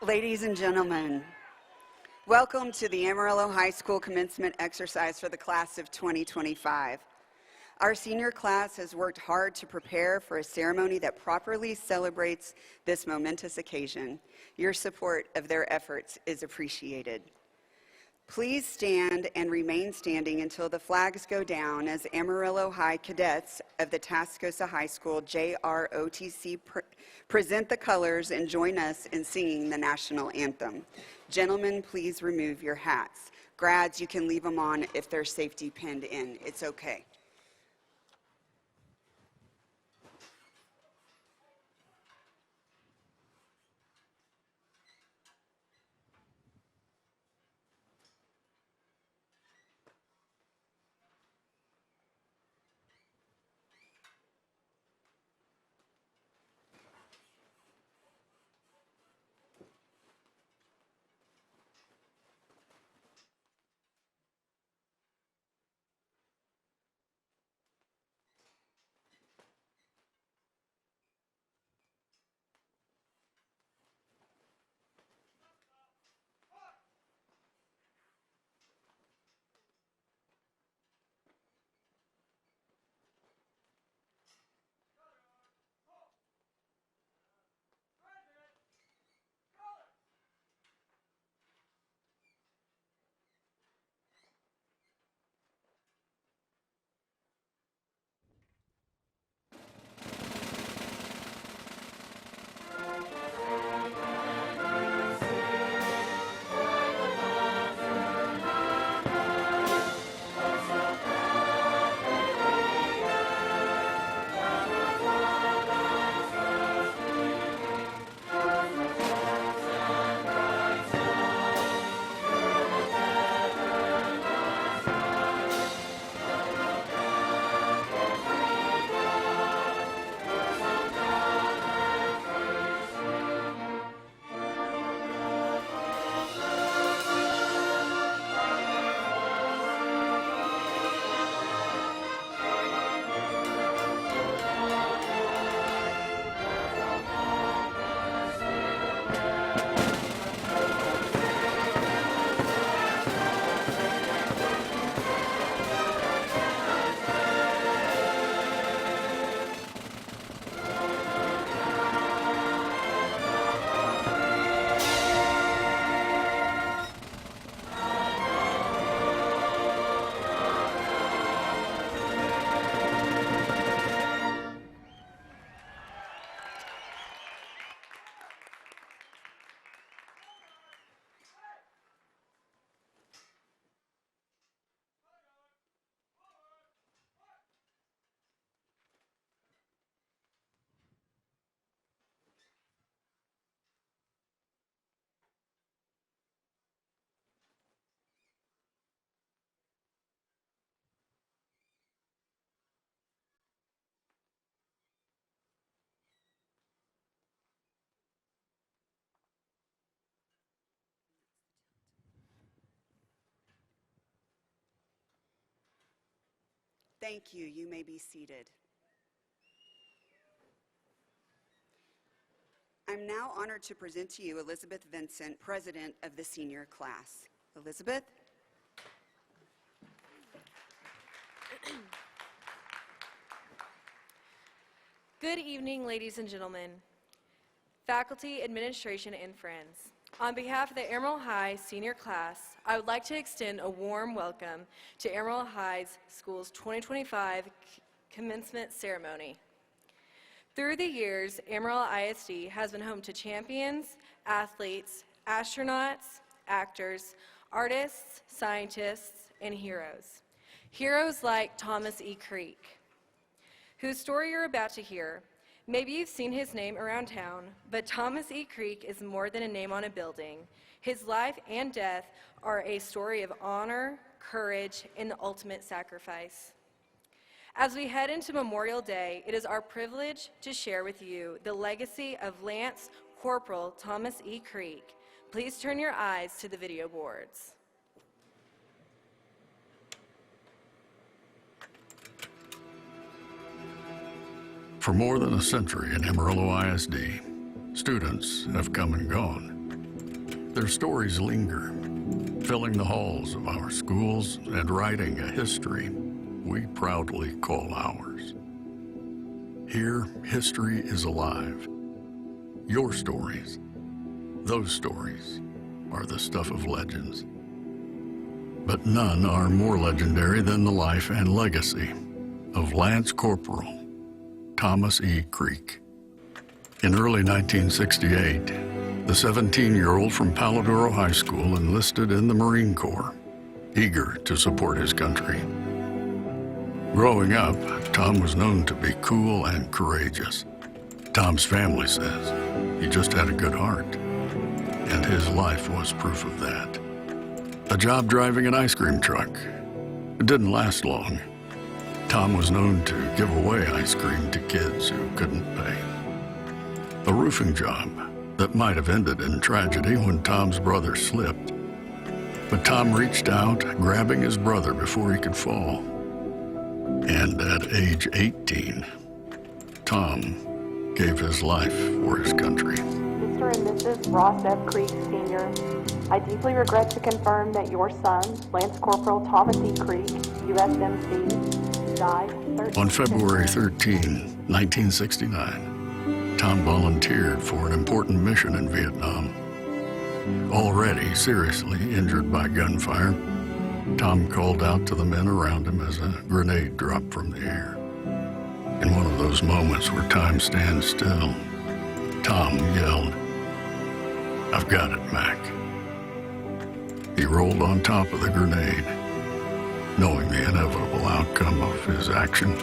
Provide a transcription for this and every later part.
Ladies and gentlemen, welcome to the Amarillo High School commencement exercise for the class of 2025. Our senior class has worked hard to prepare for a ceremony that properly celebrates this momentous occasion. Your support of their efforts is appreciated. Please stand and remain standing until the flags go down as Amarillo High cadets of the Tascosa High School JROTC present the colors and join us in singing the national anthem. Gentlemen, please remove your hats. Grads, you can leave them on if they're safety pinned in. It's okay. Thank you. You may be seated. I'm now honored to present to you Elizabeth Vincent, president of the senior class. Elizabeth? Good evening, ladies and gentlemen, faculty, administration, and friends. On behalf of the Amarillo High senior class, I would like to extend a warm welcome to Amarillo High School's 2025 commencement ceremony. Through the years, Amarillo ISD has been home to champions, athletes, astronauts, actors, artists, scientists, and heroes. Heroes like Thomas E. Creek, whose story you're about to hear. Maybe you've seen his name around town, but Thomas E. Creek is more than a name on a building. His life and death are a story of honor, courage, and the ultimate sacrifice. As we head into Memorial Day, it is our privilege to share with you the legacy of Lance Corporal Thomas E. Creek. Please turn your eyes to the video boards. For more than a century in Amarillo ISD, students have come and gone, Their stories linger, filling the halls of our schools and writing a history we proudly call ours. Here, history is alive. Your stories, those stories, are the stuff of legends. But none are more legendary than the life and legacy of Lance Corporal Thomas E. Creek. In early 1968, the 17-year-old from Paladuro High School enlisted in the Marine Corps, eager to support his country. Growing up, Tom was known to be cool and courageous. Tom's family says he just had a good heart, and his life was proof of that. A job driving an ice cream truck. It didn't last long. Tom was known to give away ice cream to kids who couldn't pay. A roofing job that might have ended in tragedy when Tom's brother slipped. But Tom reached out, grabbing his brother before he could fall. And at age 18, Tom gave his life for his country. Mr. and Mrs. Ross F. Creek, Sr., I deeply regret to confirm that your son, Lance Corporal Thomas E. Creek, USMC, died On February 13, 1969, Tom volunteered for an important mission in Vietnam. Already seriously injured by gunfire, Tom called out to the men around him as a grenade dropped from the air. In one of those moments where time stands still, Tom yelled, "I've got it, Mac." He rolled on top of the grenade, knowing the inevitable outcome of his action.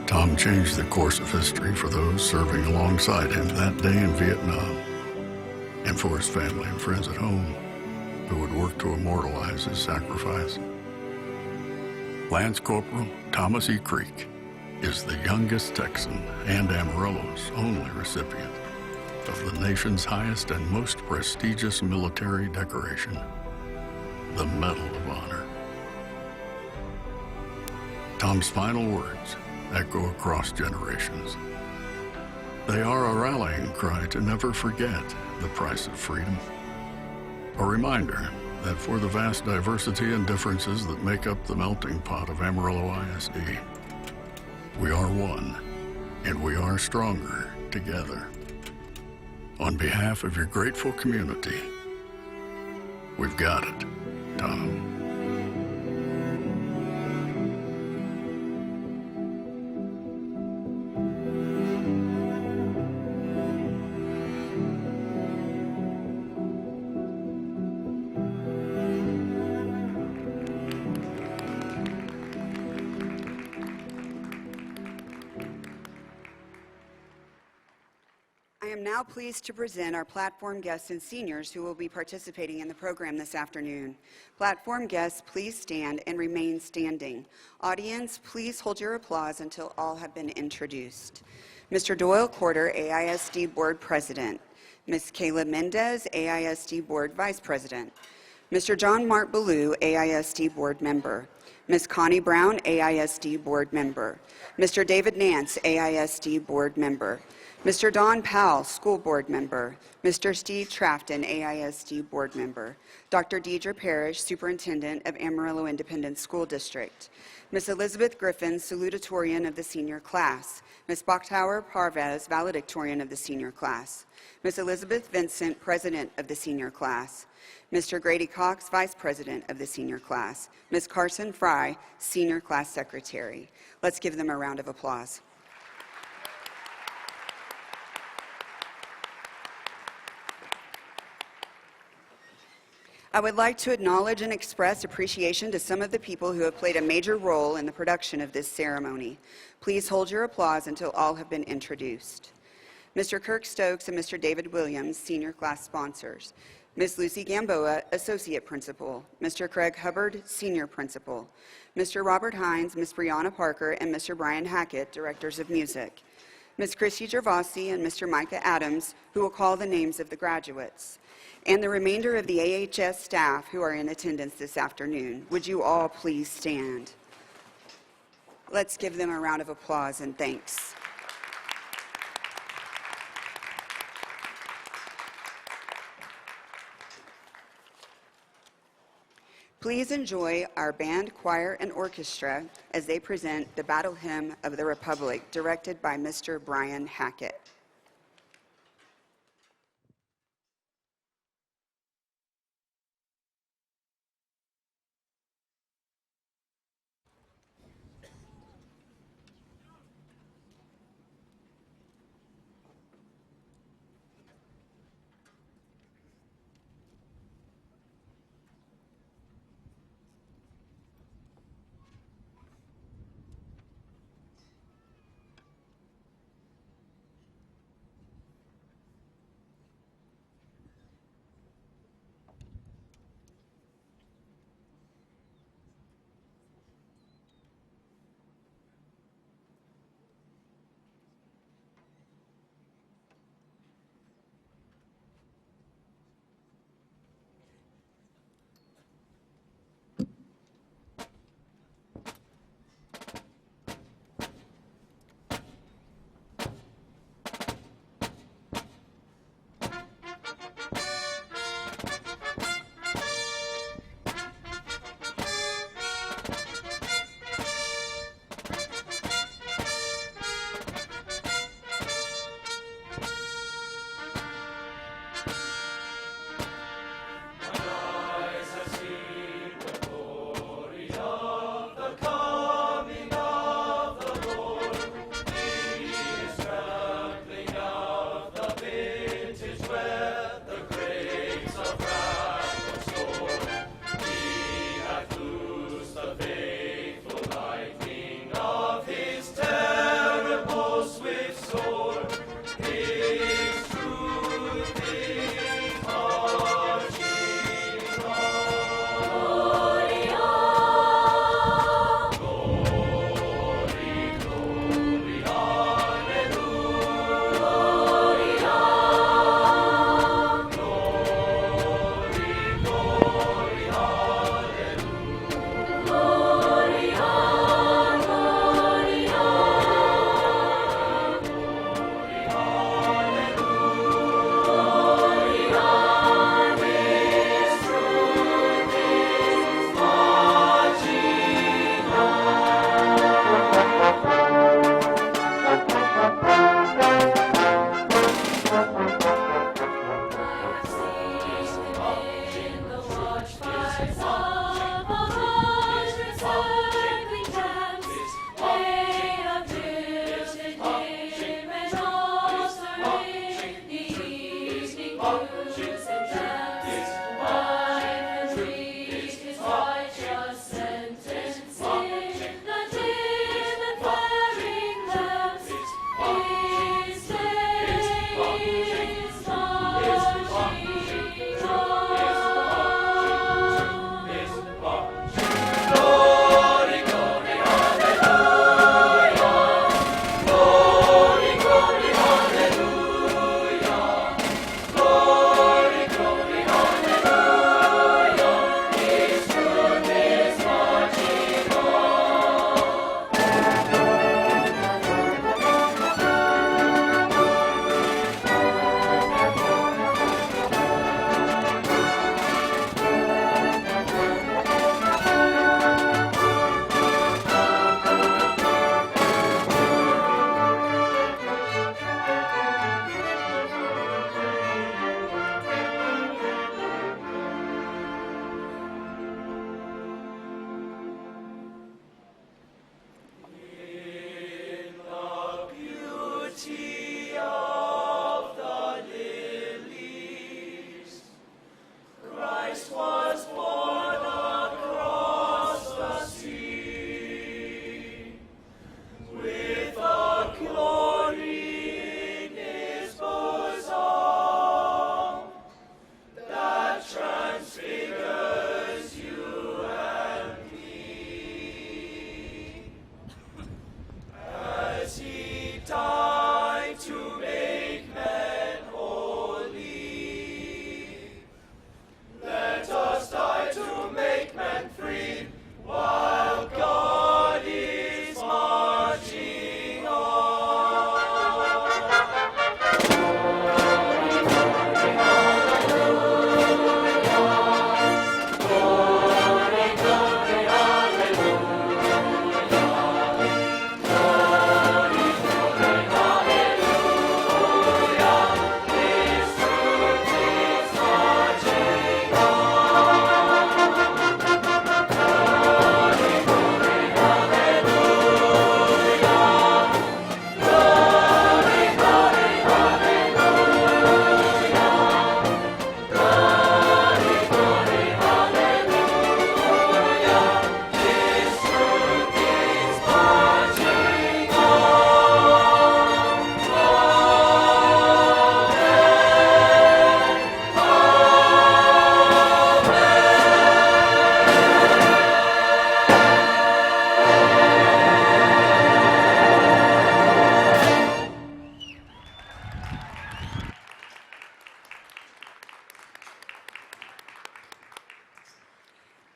Tom changed the course of history for those serving alongside him that day in Vietnam, and for his family and friends at home who would work to immortalize his sacrifice. Lance Corporal Thomas E. Creek is the youngest Texan and Amarillo's only recipient of the nation's highest and most prestigious military decoration, the Medal of Honor. Tom's final words echo across generations. They are a rallying cry to never forget the price of freedom. A reminder that for the vast diversity and differences that make up the melting pot of Amarillo ISD, we are one, and we are stronger together. On behalf of your grateful community, we've got it, Tom. I am now pleased to present our platform guests and seniors who will be participating in the program this afternoon. Platform guests, please stand and remain standing. Audience, please hold your applause until all have been introduced. Mr. Doyle Corder, AISD Board President. Ms. Kayla Mendez, AISD Board Vice President. Mr. John Mart Ballou, AISD Board Member. Ms. Connie Brown, AISD Board Member. Mr. David Nance, AISD Board Member. Mr. Don Powell, School Board Member. Mr. Steve Trafton, AISD Board Member. Dr. Deidre Parrish, Superintendent of Amarillo Independent School District. Ms. Elizabeth Griffin, Salutatorian of the Senior Class. Ms. Bachtower Parvez, Valedictorian of the Senior Class. Ms. Elizabeth Vincent, President of the Senior Class. Mr. Grady Cox, Vice President of the Senior Class. Ms. Carson Fry, Senior Class Secretary. Let's give them a round of applause. I would like to acknowledge and express appreciation to some of the people who have played a major role in the production of this ceremony. Please hold your applause until all have been introduced. Mr. Kirk Stokes and Mr. David Williams, Senior Class Sponsors. Ms. Lucy Gamboa, Associate Principal. Mr. Craig Hubbard, Senior Principal. Mr. Robert Hines, Ms. Brianna Parker, and Mr. Brian Hackett, Directors of Music. Ms. Christy Gervasi and Mr. Micah Adams, who will call the names of the graduates. And the remainder of the AHS staff who are in attendance this afternoon. Would you all please stand? Let's give them a round of applause and thanks. Please enjoy our band, choir, and orchestra as they present the Battle Hymn of the Republic, directed by Mr. Brian Hackett.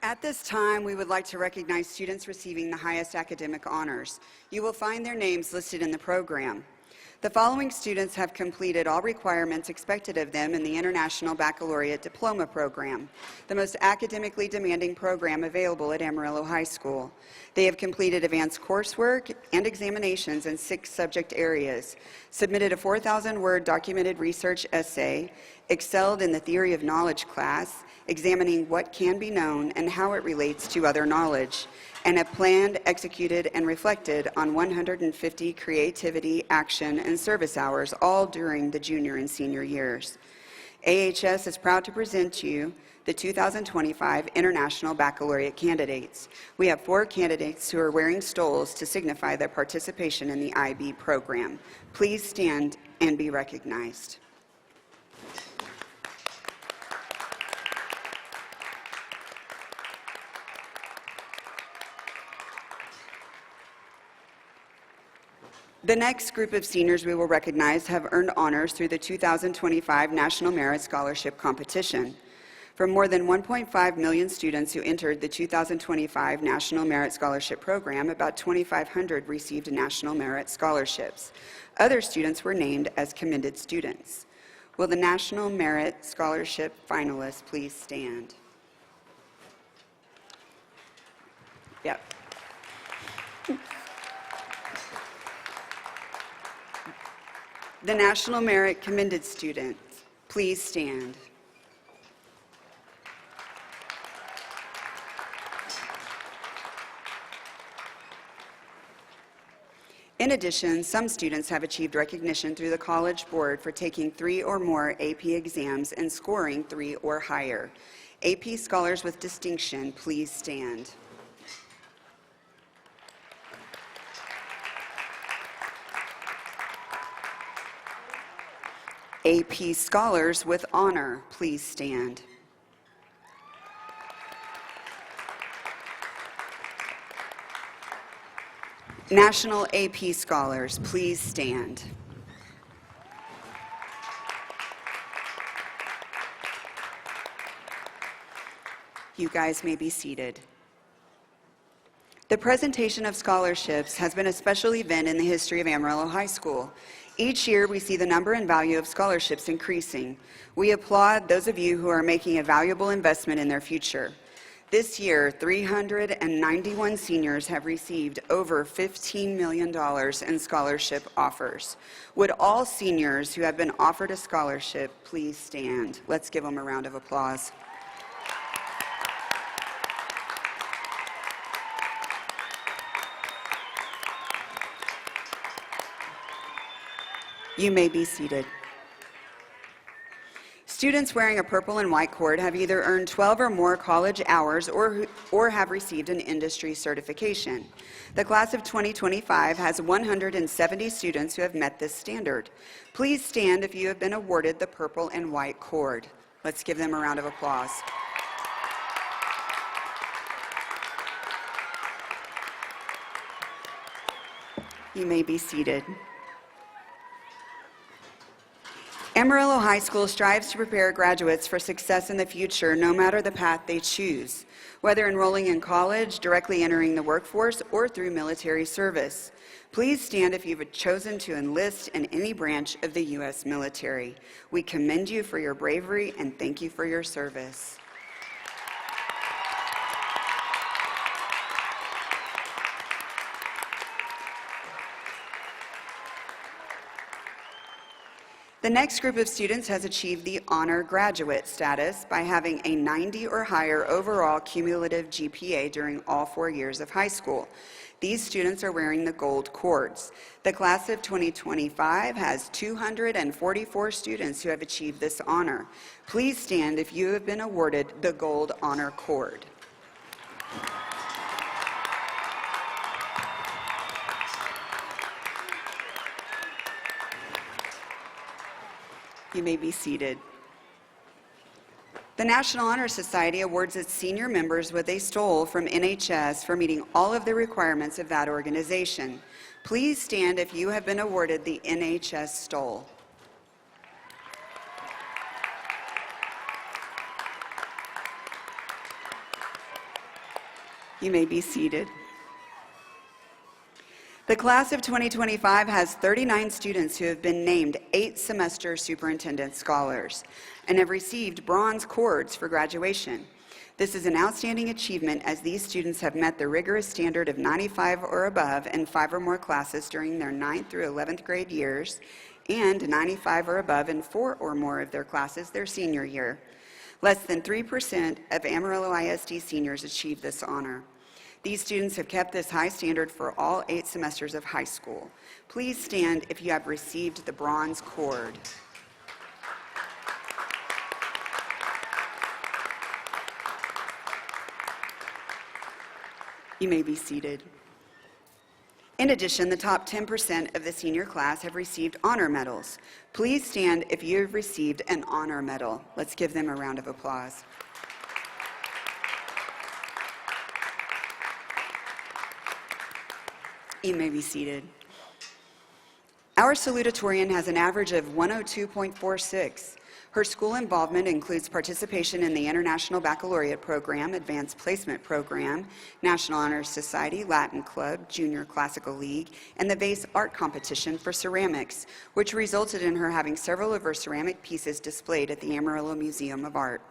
At this time, we would like to recognize students receiving the highest academic honors. You will find their names listed in the program. The following students have completed all requirements expected of them in the International Baccalaureate Diploma Program, the most academically demanding program available at Amarillo High School. They have completed advanced coursework and examinations in 6 subject areas, submitted a 4,000-word documented research essay, excelled in the Theory of Knowledge class, examining what can be known and how it relates to other knowledge, and have planned, executed, and reflected on 150 creativity, action, and service hours, all during the junior and senior years. AHS is proud to present to you the 2025 International Baccalaureate candidates. We have 4 candidates who are wearing stoles to signify their participation in the IB program. Please stand and be recognized. The next group of seniors we will recognize have earned honors through the 2025 National Merit Scholarship Competition. From more than 1.5 million students who entered the 2025 National Merit Scholarship Program, about 2,500 received National Merit Scholarships. Other students were named as commended students. Will the National Merit Scholarship finalists please stand? Yep. The National Merit Commended Students, please stand. In addition, some students have achieved recognition through the College Board for taking 3 or more AP exams and scoring 3 or higher. AP Scholars with Distinction, please stand. AP Scholars with Honor, please stand. National AP Scholars, please stand. You guys may be seated. The presentation of scholarships has been a special event in the history of Amarillo High School. Each year, we see the number and value of scholarships increasing. We applaud those of you who are making a valuable investment in their future. This year, 391 seniors have received over $15 million in scholarship offers. Would all seniors who have been offered a scholarship please stand? Let's give them a round of applause. You may be seated. Students wearing a purple and white cord have either earned 12 or more college hours or have received an industry certification. The class of 2025 has 170 students who have met this standard. Please stand if you have been awarded the purple and white cord. Let's give them a round of applause. You may be seated. Amarillo High School strives to prepare graduates for success in the future, no matter the path they choose, whether enrolling in college, directly entering the workforce, or through military service. Please stand if you've chosen to enlist in any branch of the U.S. military. We commend you for your bravery and thank you for your service. The next group of students has achieved the honor graduate status by having a 90 or higher overall cumulative GPA during all 4 years of high school. These students are wearing the gold cords. The class of 2025 has 244 students who have achieved this honor. Please stand if you have been awarded the gold honor cord. You may be seated. The National Honor Society awards its senior members with a stole from NHS for meeting all of the requirements of that organization. Please stand if you have been awarded the NHS stole. You may be seated. The class of 2025 has 39 students who have been named 8-semester superintendent scholars and have received bronze cords for graduation. This is an outstanding achievement as these students have met the rigorous standard of 95 or above in 5 or more classes during their 9th through 11th grade years and 95 or above in 4 or more of their classes their senior year. Less than 3% of Amarillo ISD seniors achieve this honor. These students have kept this high standard for all 8 semesters of high school. Please stand if you have received the bronze cord. You may be seated. In addition, the top 10% of the senior class have received honor medals. Please stand if you have received an honor medal. Let's give them a round of applause. You may be seated. Our salutatorian has an average of 102.46. Her school involvement includes participation in the International Baccalaureate Program, Advanced Placement Program, National Honor Society, Latin Club, Junior Classical League, and the Vase Art Competition for ceramics, which resulted in her having several of her ceramic pieces displayed at the Amarillo Museum of Art.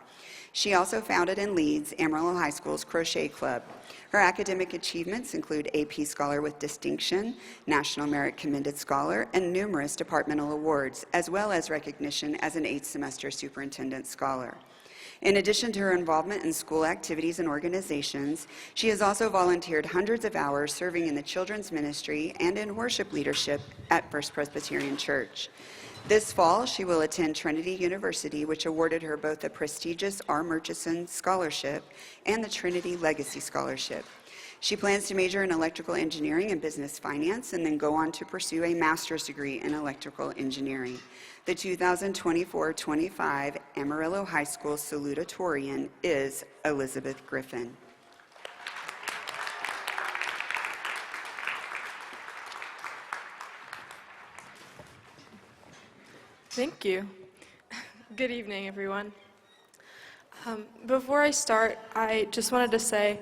She also founded and leads Amarillo High School's Crochet Club. Her academic achievements include AP Scholar with Distinction, National Merit Commended Scholar, and numerous departmental awards, as well as recognition as an 8th-semester superintendent scholar. In addition to her involvement in school activities and organizations, she has also volunteered hundreds of hours serving in the children's ministry and in worship leadership at First Presbyterian Church. This fall, she will attend Trinity University, which awarded her both the prestigious R. Murchison Scholarship and the Trinity Legacy Scholarship. She plans to major in electrical engineering and business finance and then go on to pursue a master's degree in electrical engineering. The 2024-25 Amarillo High School salutatorian is Elizabeth Griffin. Thank you. Good evening, everyone. Before I start, I just wanted to say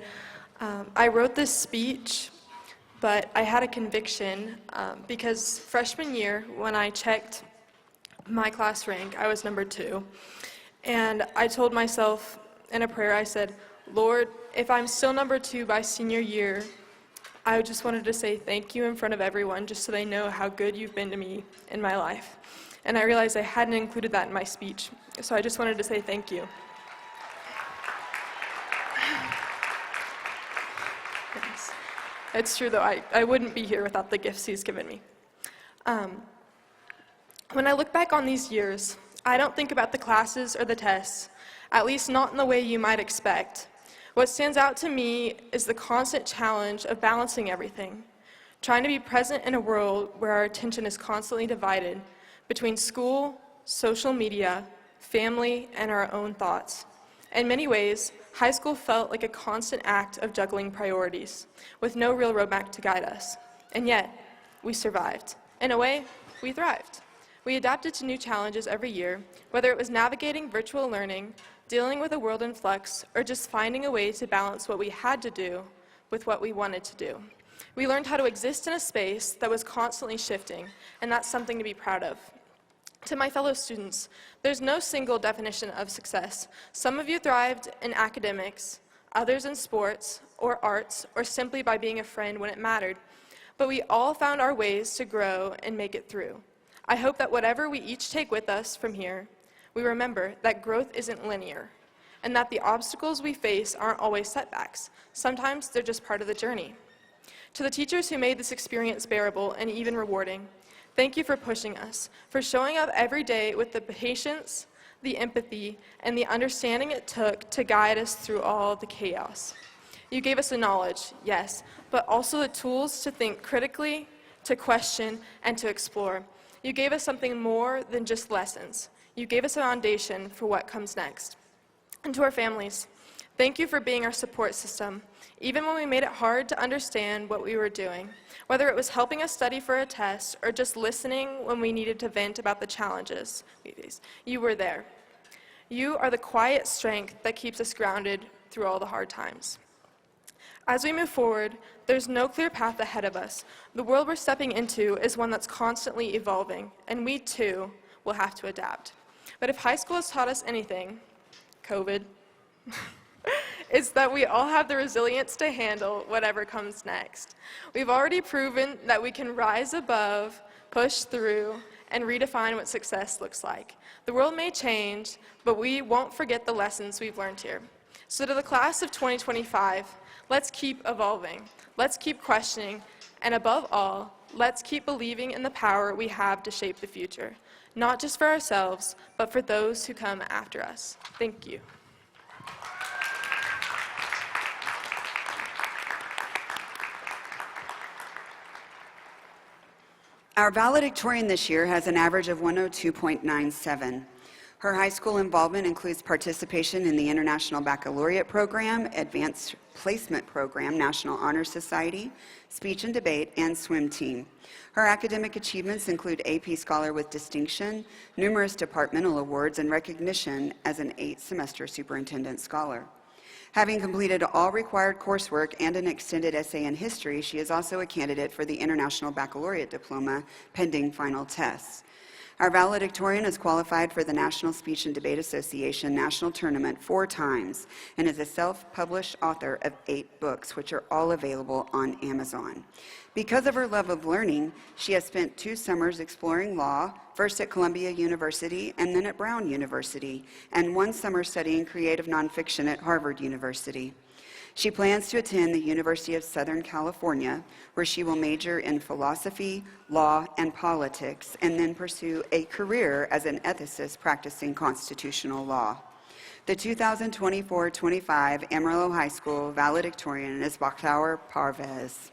I wrote this speech, but I had a conviction because freshman year, when I checked my class rank, I was number 2. And I told myself in a prayer, I said, Lord, if I'm still number 2 by senior year, I just wanted to say thank you in front of everyone just so they know how good you've been to me in my life. And I realized I hadn't included that in my speech, so I just wanted to say thank you. Thanks. It's true, though, I wouldn't be here without the gifts he's given me. When I look back on these years, I don't think about the classes or the tests, at least not in the way you might expect. What stands out to me is the constant challenge of balancing everything, trying to be present in a world where our attention is constantly divided between school, social media, family, and our own thoughts. In many ways, high school felt like a constant act of juggling priorities, with no real roadmap to guide us. And yet, we survived. In a way, we thrived. We adapted to new challenges every year, whether it was navigating virtual learning, dealing with a world in flux, or just finding a way to balance what we had to do with what we wanted to do. We learned how to exist in a space that was constantly shifting, and that's something to be proud of. To my fellow students, there's no single definition of success. Some of you thrived in academics, others in sports or arts, or simply by being a friend when it mattered. But we all found our ways to grow and make it through. I hope that whatever we each take with us from here, we remember that growth isn't linear, and that the obstacles we face aren't always setbacks. Sometimes they're just part of the journey. To the teachers who made this experience bearable and even rewarding, thank you for pushing us, for showing up every day with the patience, the empathy, and the understanding it took to guide us through all the chaos. You gave us the knowledge, yes, but also the tools to think critically, to question, and to explore. You gave us something more than just lessons. You gave us a foundation for what comes next. And to our families, thank you for being our support system, even when we made it hard to understand what we were doing, whether it was helping us study for a test or just listening when we needed to vent about the challenges we faced. You were there. You are the quiet strength that keeps us grounded through all the hard times. As we move forward, there's no clear path ahead of us. The world we're stepping into is one that's constantly evolving, and we too will have to adapt. But if high school has taught us anything, COVID, is that we all have the resilience to handle whatever comes next. We've already proven that we can rise above, push through, and redefine what success looks like. The world may change, but we won't forget the lessons we've learned here. So to the class of 2025, let's keep evolving, let's keep questioning, and above all, let's keep believing in the power we have to shape the future, not just for ourselves, but for those who come after us. Thank you. Our valedictorian this year has an average of 102.97. Her high school involvement includes participation in the International Baccalaureate Program, Advanced Placement Program, National Honor Society, Speech and Debate, and Swim Team. Her academic achievements include AP Scholar with Distinction, numerous departmental awards, and recognition as an 8-semester Superintendent Scholar. Having completed all required coursework and an extended essay in history, she is also a candidate for the International Baccalaureate Diploma, pending final tests. Our valedictorian is qualified for the National Speech and Debate Association National Tournament 4 times and is a self-published author of 8 books, which are all available on Amazon. Because of her love of learning, she has spent 2 summers exploring law, first at Columbia University and then at Brown University, and 1 summer studying creative nonfiction at Harvard University. She plans to attend the University of Southern California, where she will major in philosophy, law, and politics, and then pursue a career as an ethicist practicing constitutional law. The 2024-25 Amarillo High School valedictorian is Bakhtaur Parvez.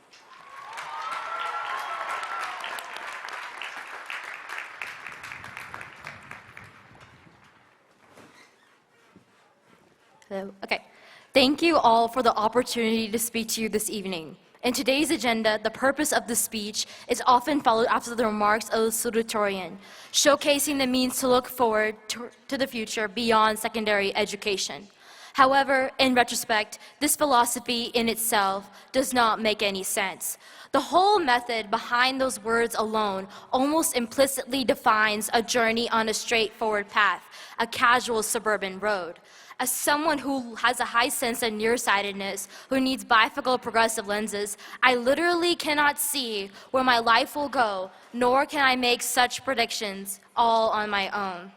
Hello. Okay. Thank you all for the opportunity to speak to you this evening. In today's agenda, the purpose of the speech is often followed after the remarks of the salutatorian, showcasing the means to look forward to the future beyond secondary education. However, in retrospect, this philosophy in itself does not make any sense. The whole method behind those words alone almost implicitly defines a journey on a straightforward path, a casual suburban road. As someone who has a high sense of nearsightedness, who needs bifocal progressive lenses, I literally cannot see where my life will go, nor can I make such predictions all on my own.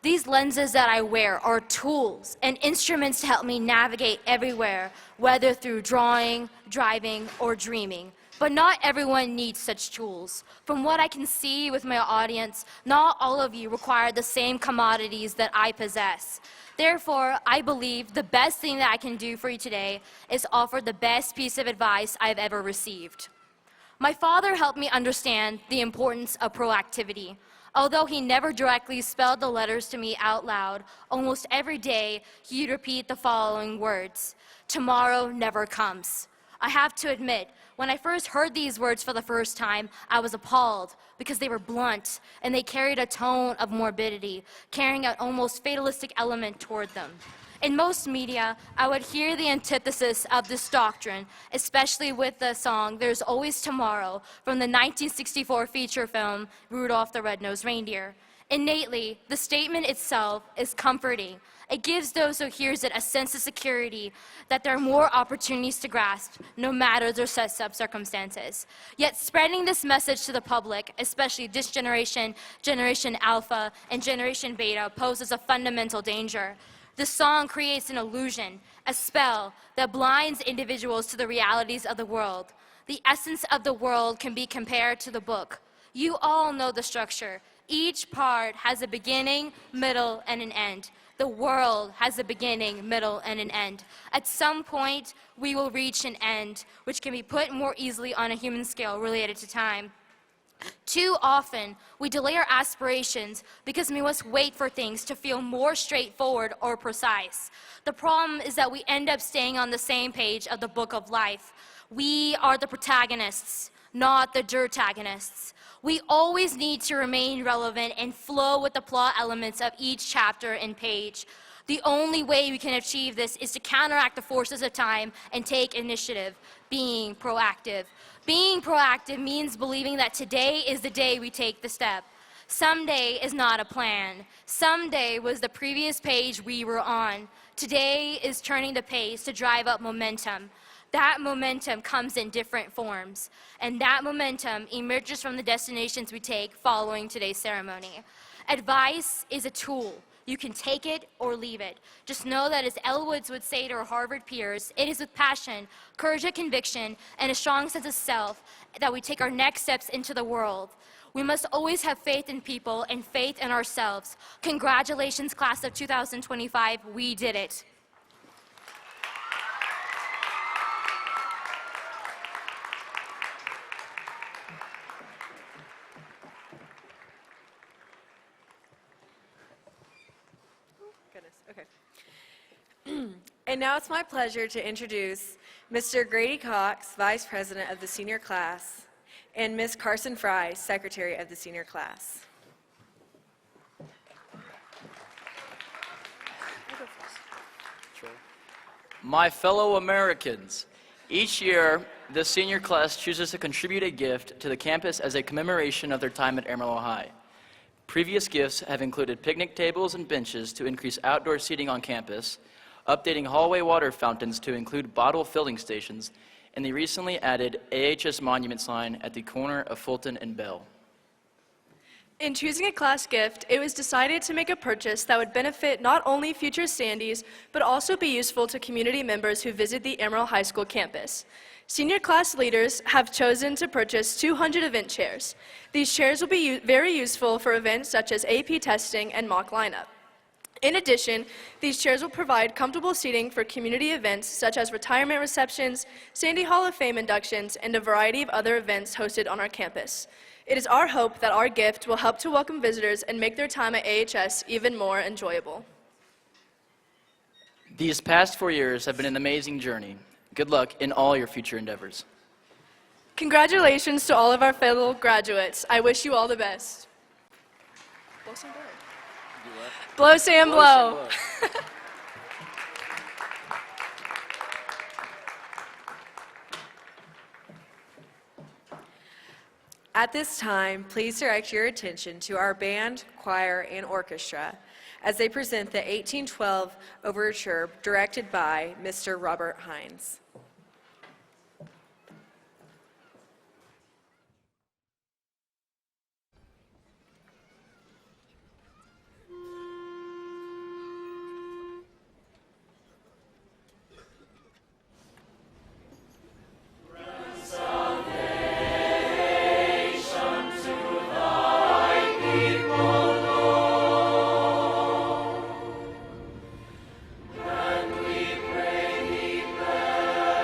These lenses that I wear are tools and instruments to help me navigate everywhere, whether through drawing, driving, or dreaming. But not everyone needs such tools. From what I can see with my audience, not all of you require the same commodities that I possess. Therefore, I believe the best thing that I can do for you today is offer the best piece of advice I've ever received. My father helped me understand the importance of proactivity. Although he never directly spelled the letters to me out loud, almost every day he'd repeat the following words: "Tomorrow never comes." I have to admit, when I first heard these words for the first time, I was appalled because they were blunt and they carried a tone of morbidity, carrying an almost fatalistic element toward them. In most media, I would hear the antithesis of this doctrine, especially with the song "There's Always Tomorrow" from the 1964 feature film Rudolph the Red-Nosed Reindeer. Innately, the statement itself is comforting. It gives those who hears it a sense of security that there are more opportunities to grasp, no matter their set-up circumstances. Yet spreading this message to the public, especially this generation, Generation Alpha, and Generation Beta, poses a fundamental danger. The song creates an illusion, a spell that blinds individuals to the realities of the world. The essence of the world can be compared to the book. You all know the structure. Each part has a beginning, middle, and an end. The world has a beginning, middle, and an end. At some point, we will reach an end, which can be put more easily on a human scale related to time. Too often, we delay our aspirations because we must wait for things to feel more straightforward or precise. The problem is that we end up staying on the same page of the book of life. We are the protagonists, not the dirtagonists. We always need to remain relevant and flow with the plot elements of each chapter and page. The only way we can achieve this is to counteract the forces of time and take initiative, being proactive. Being proactive means believing that today is the day we take the step. Someday is not a plan. Someday was the previous page we were on. Today is turning the pace to drive up momentum. That momentum comes in different forms, and that momentum emerges from the destinations we take following today's ceremony. Advice is a tool. You can take it or leave it. Just know that, as Elle Woods would say to her Harvard peers, it is with passion, courage and conviction, and a strong sense of self that we take our next steps into the world. We must always have faith in people and faith in ourselves. Congratulations, class of 2025. We did it. And now it's my pleasure to introduce Mr. Grady Cox, Vice President of the Senior Class, and Ms. Carson Fry, Secretary of the Senior Class. My fellow Americans, each year, the senior class chooses to contribute a gift to the campus as a commemoration of their time at Amarillo High. Previous gifts have included picnic tables and benches to increase outdoor seating on campus, updating hallway water fountains to include bottle filling stations, and the recently added AHS monument sign at the corner of Fulton and Bell. In choosing a class gift, it was decided to make a purchase that would benefit not only future Sandys, but also be useful to community members who visit the Amarillo High School campus. Senior class leaders have chosen to purchase 200 event chairs. These chairs will be very useful for events such as AP testing and mock lineup. In addition, these chairs will provide comfortable seating for community events such as retirement receptions, Sandy Hall of Fame inductions, and a variety of other events hosted on our campus. It is our hope that our gift will help to welcome visitors and make their time at AHS even more enjoyable. These past 4 years have been an amazing journey. Good luck in all your future endeavors. Congratulations to all of our fellow graduates. I wish you all the best. Blow some blow. Blow, Sam, blow. At this time, please direct your attention to our band, choir, and orchestra as they present the 1812 Overture directed by Mr. Robert Hines. Let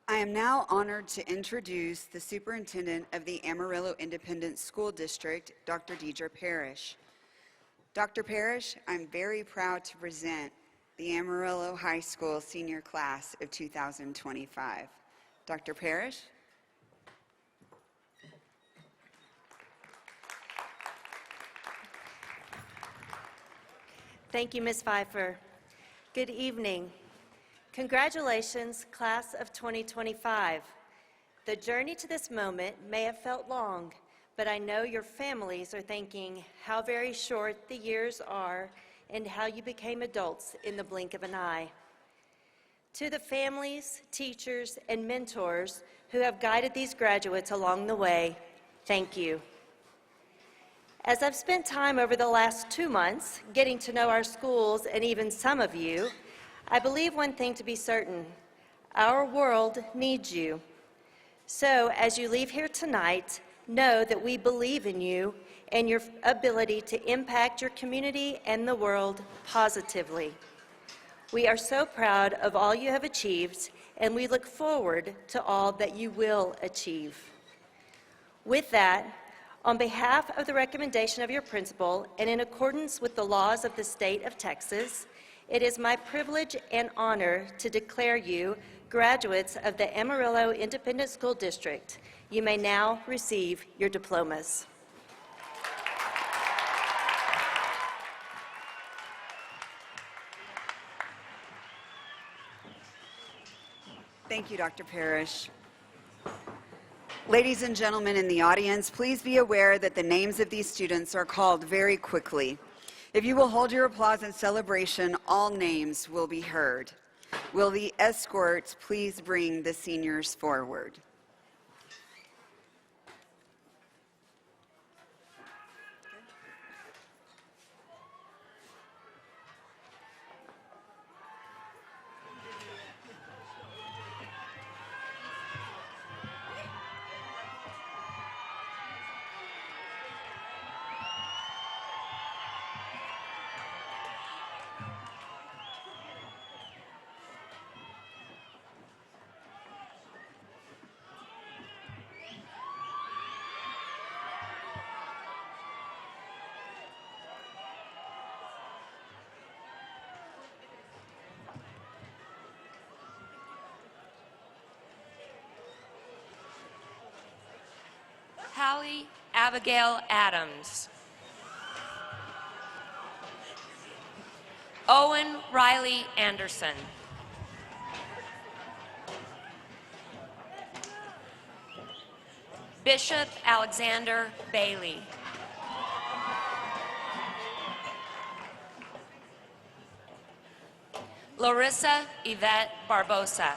I am now honored to introduce the Superintendent of the Amarillo Independent School District, Dr. Deidre Parrish. Dr. Parrish, I'm very proud to present the Amarillo High School Senior Class of 2025. Dr. Parrish? Thank you, Ms. Pfeiffer. Good evening. Congratulations, class of 2025. The journey to this moment may have felt long, but I know your families are thinking how very short the years are and how you became adults in the blink of an eye. To the families, teachers, and mentors who have guided these graduates along the way, thank you. As I've spent time over the last 2 months getting to know our schools and even some of you, I believe one thing to be certain: our world needs you. So as you leave here tonight, know that we believe in you and your ability to impact your community and the world positively. We are so proud of all you have achieved, and we look forward to all that you will achieve. With that, on behalf of the recommendation of your principal and in accordance with the laws of the state of Texas, it is my privilege and honor to declare you graduates of the Amarillo Independent School District. You may now receive your diplomas. Thank you, Dr. Parrish. Ladies and gentlemen in the audience, please be aware that the names of these students are called very quickly. If you will hold your applause and celebration, all names will be heard. Will the escorts please bring the seniors forward? Hallie Abigail Adams. Owen Riley Anderson. Bishop Alexander Bailey. Larissa Yvette Barbosa.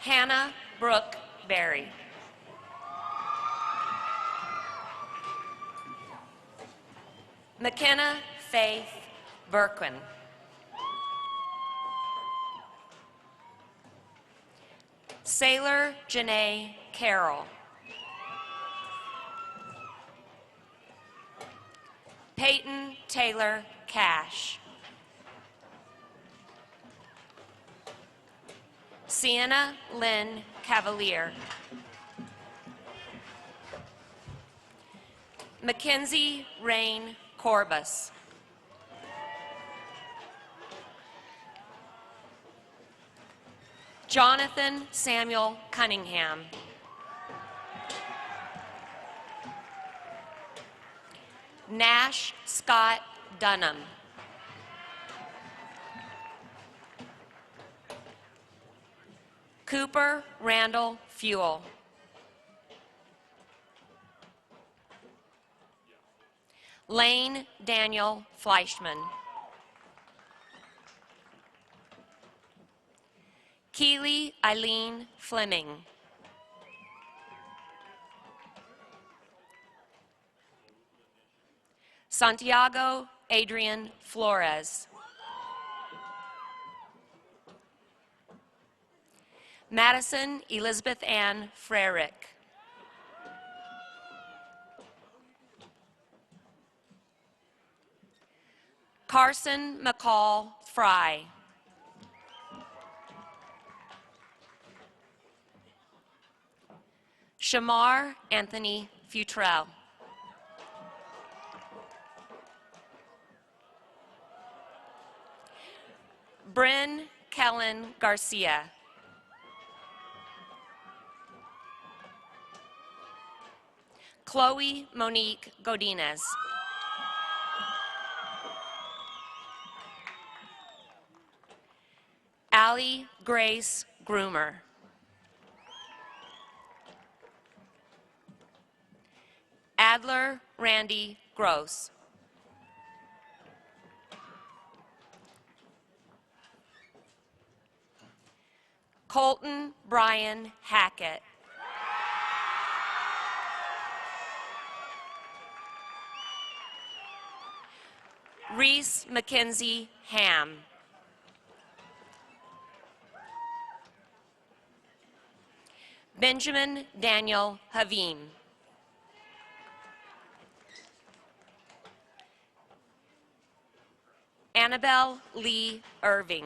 Hannah Brooke Berry. McKenna Faith Burquin. Sailor Janae Carroll. Peyton Taylor Cash. Sienna Lynn Cavalier. Mackenzie Rain Corbus. Jonathan Samuel Cunningham. Nash Scott Dunham. Cooper Randall Fuel. Lane Daniel Fleischman. Keely Eileen Fleming. Santiago Adrian Flores. Madison Elizabeth Ann Frerick. Carson McCall Fry. Shamar Anthony Futrell. Bryn Kellen Garcia. Chloe Monique Godinez. Allie Grace Groomer. Adler Randy Gross. Colton Brian Hackett. Reese Mackenzie Ham. Benjamin Daniel Haveen. Annabelle Lee Irving.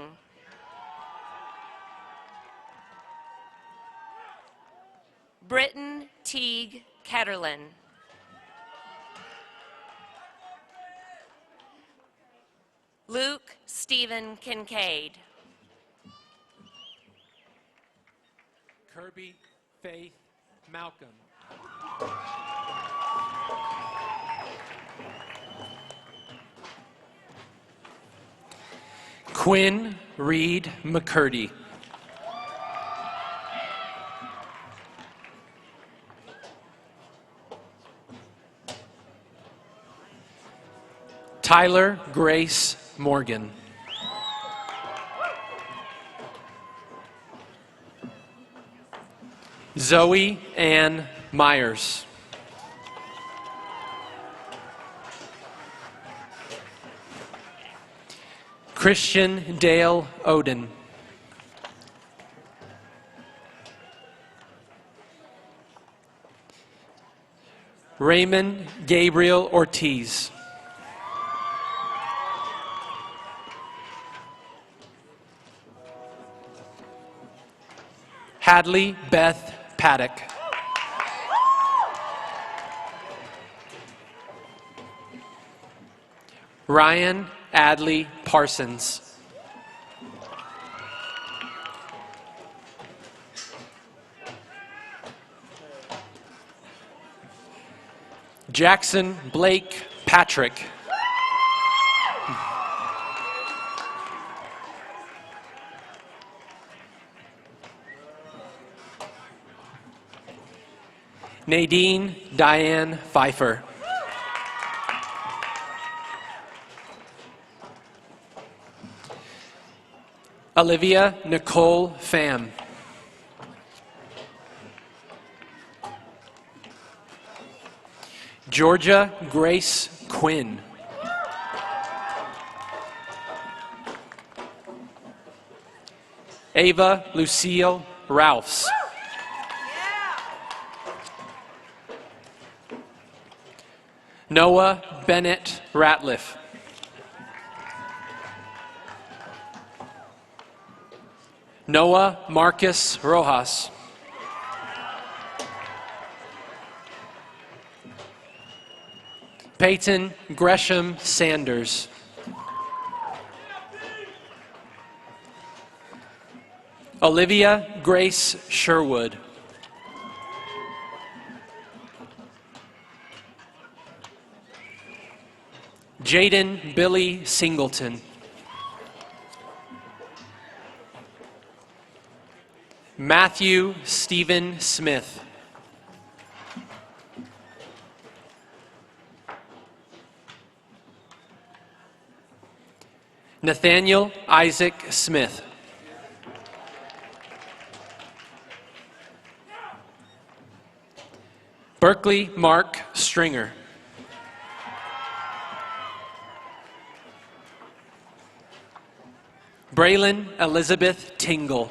Britton Teague Ketterlin. Luke Stephen Kincaid. Kirby Faith Malcolm. Quinn Reed McCurdy. Tyler Grace Morgan. Zoe Ann Myers. Christian Dale Oden. Raymond Gabriel Ortiz. Hadley Beth Paddock. Ryan Adley Parsons. Jackson Blake Patrick. Nadine Diane Pfeiffer. Olivia Nicole Pham. Georgia Grace Quinn. Ava Lucille Ralphs. Noah Bennett Ratliff. Noah Marcus Rojas. Peyton Gresham Sanders. Olivia Grace Sherwood. Jaden Billy Singleton. Matthew Stephen Smith. Nathaniel Isaac Smith. Berkeley Mark Stringer. Braylon Elizabeth Tingle.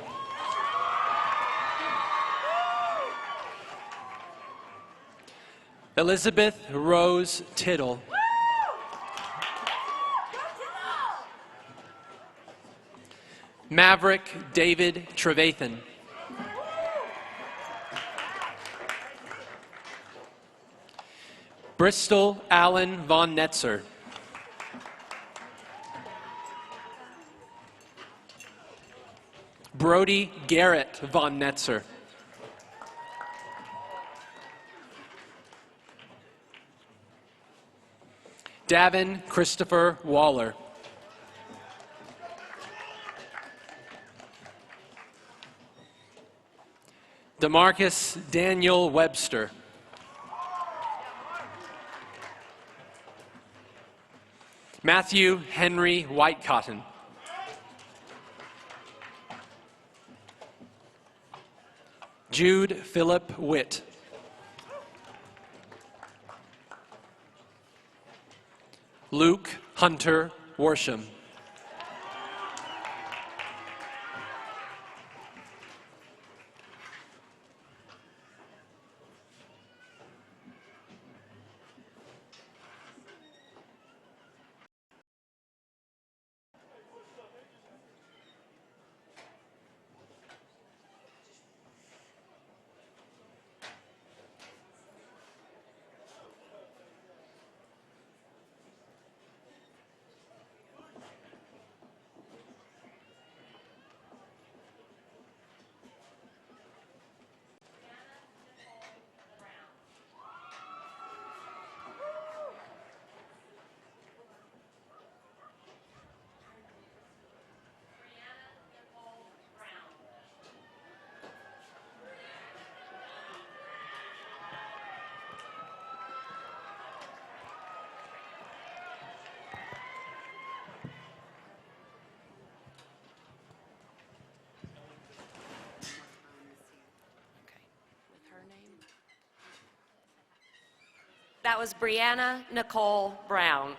Elizabeth Rose Tittle. Maverick David Trevathan. Bristol Allen Von Netzer. Brody Garrett Von Netzer. Davin Christopher Waller. DeMarcus Daniel Webster. Matthew Henry Whitecotton. Jude Philip Witt. Luke Hunter Worsham. That was Brianna Nicole Brown.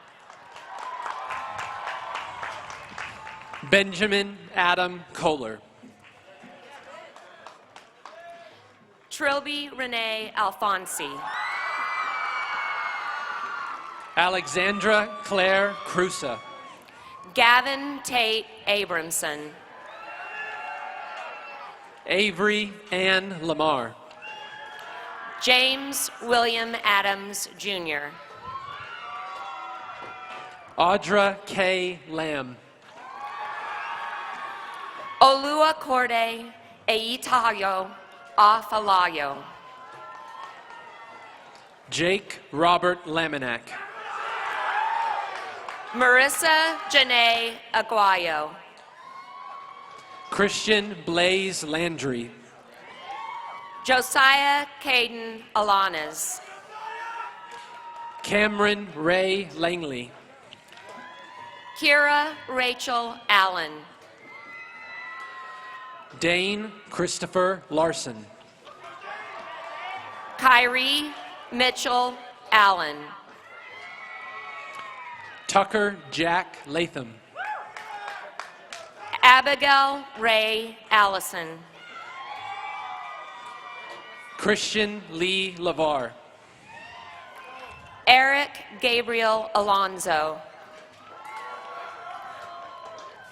Benjamin Adam Kohler. Trilby Renee Alfonsi. Alexandra Claire Crusa. Gavin Tate Abramson. Avery Ann Lamar. James William Adams, Jr. Audra K. Lamb. Oluwakorde Eitayo Afalayo. Jake Robert Laminack. Marissa Janae Aguayo. Christian Blaze Landry. Josiah Caden Alanas. Cameron Ray Langley. Kira Rachel Allen. Dane Christopher Larson. Kyrie Mitchell Allen. Tucker Jack Latham. Abigail Ray Allison. Christian Lee Lavar. Eric Gabriel Alonzo.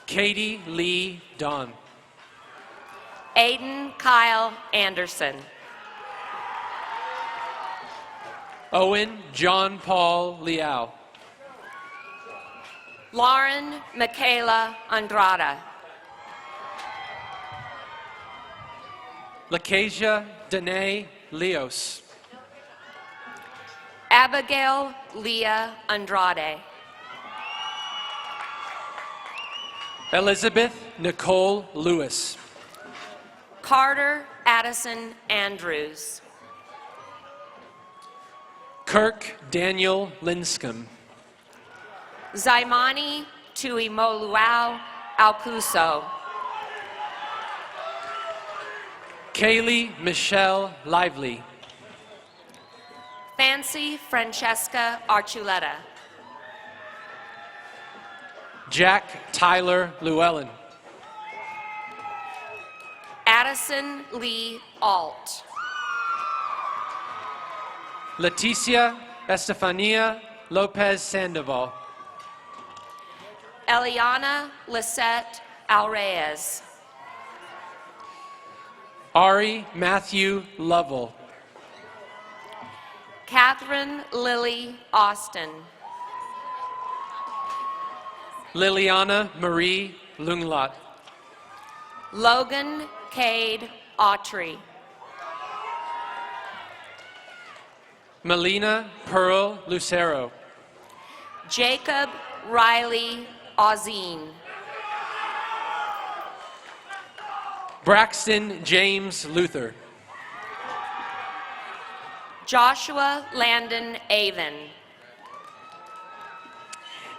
Katie Lee Don. Aiden Kyle Anderson. Owen John Paul Liao. Lauren Michaela Andrada. Lakesia Danae Leos. Abigail Leah Andrade. Elizabeth Nicole Lewis. Carter Addison Andrews. Kirk Daniel Linscomb. Zaimani Tuimoluau Alcuso. Kaylee Michelle Lively. Fancy Francesca Archuleta. Jack Tyler Llewellyn. Addison Lee Alt. Leticia Estefania Lopez Sandoval. Eliana Lisette Alreyes. Ari Matthew Lovell. Catherine Lily Austin. Liliana Marie Lunglot. Logan Cade Autry. Melina Pearl Lucero. Jacob Riley Ozine. Braxton James Luther. Joshua Landon Avon.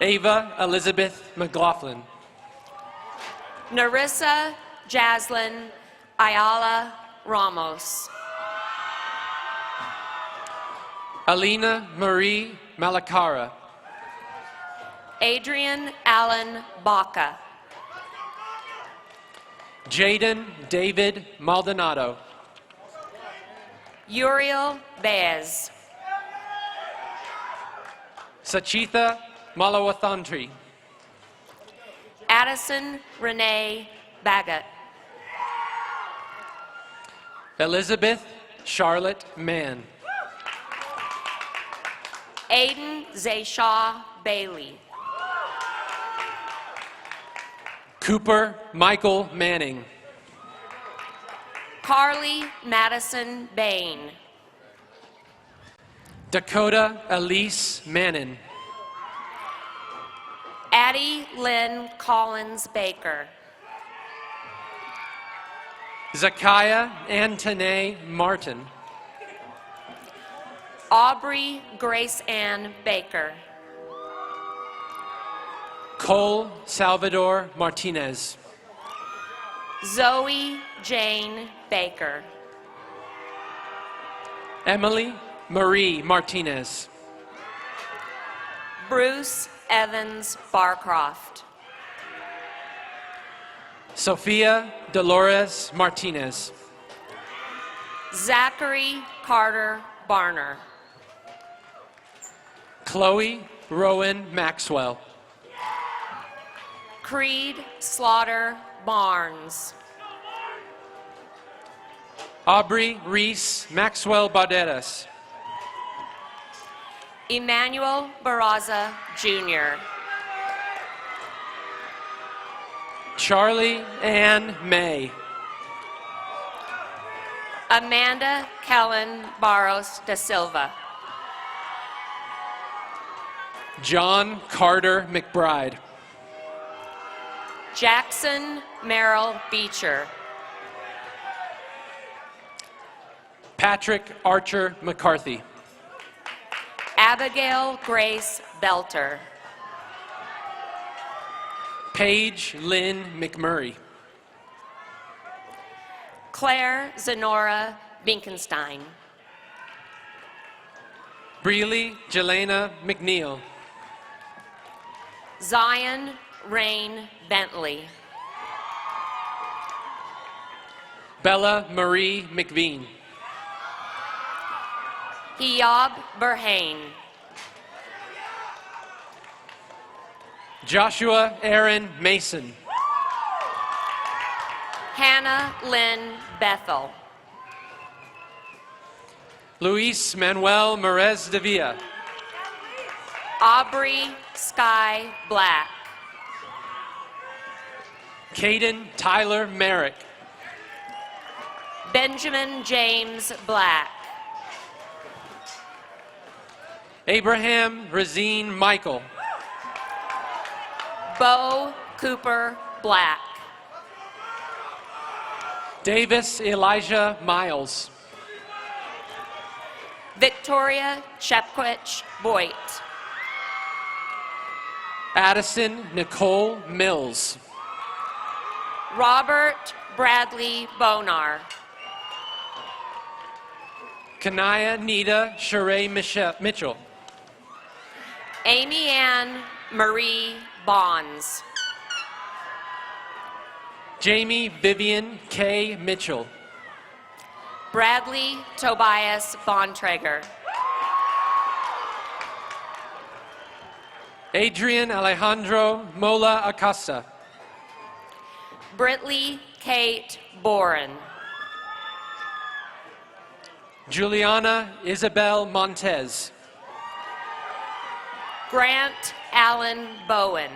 Ava Elizabeth McLaughlin. Narissa Jaslyn Ayala Ramos. Alina Marie Malacara. Adrian Allen Baca. Jaden David Maldonado. Uriel Baez. Sachitha Malawathantri. Addison Renee Baggett. Elizabeth Charlotte Mann. Aiden Zayshaw Bailey. Cooper Michael Manning. Carly Madison Bain. Dakota Elise Mannon. Addie Lynn Collins Baker. Zakiah Antone Martin. Aubrey Grace Ann Baker. Cole Salvador Martinez. Zoe Jane Baker. Emily Marie Martinez. Bruce Evans Barcroft. Sophia Dolores Martinez. Zachary Carter Barner. Chloe Rowan Maxwell. Creed Slaughter Barnes. Aubrey Reese Maxwell Bauderas. Emmanuel Barraza Jr. Charlie Ann May. Amanda Kellen Barros da Silva. John Carter McBride. Jackson Merrill Beecher. Patrick Archer McCarthy. Abigail Grace Belter. Paige Lynn McMurray. Claire Zenora Binkenstein. Breely Jelena McNeil. Zion Rain Bentley. Bella Marie McVean. Hiyab Burhane. Joshua Aaron Mason. Hannah Lynn Bethel. Luis Manuel Merez de Villa. Aubrey Sky Black. Caden Tyler Merrick. Benjamin James Black. Abraham Razine Michael. Bo Cooper Black. Davis Elijah Miles. Victoria Shepquich Boyd. Addison Nicole Mills. Robert Bradley Bonar. Kanaya Nita Sheree Mitchell. Amy Ann Marie Bonds. Jamie Vivian K. Mitchell. Bradley Tobias Bontrager. Adrian Alejandro Mola Acosta. Britley Kate Boren. Juliana Isabel Montez. Grant Allen Bowen.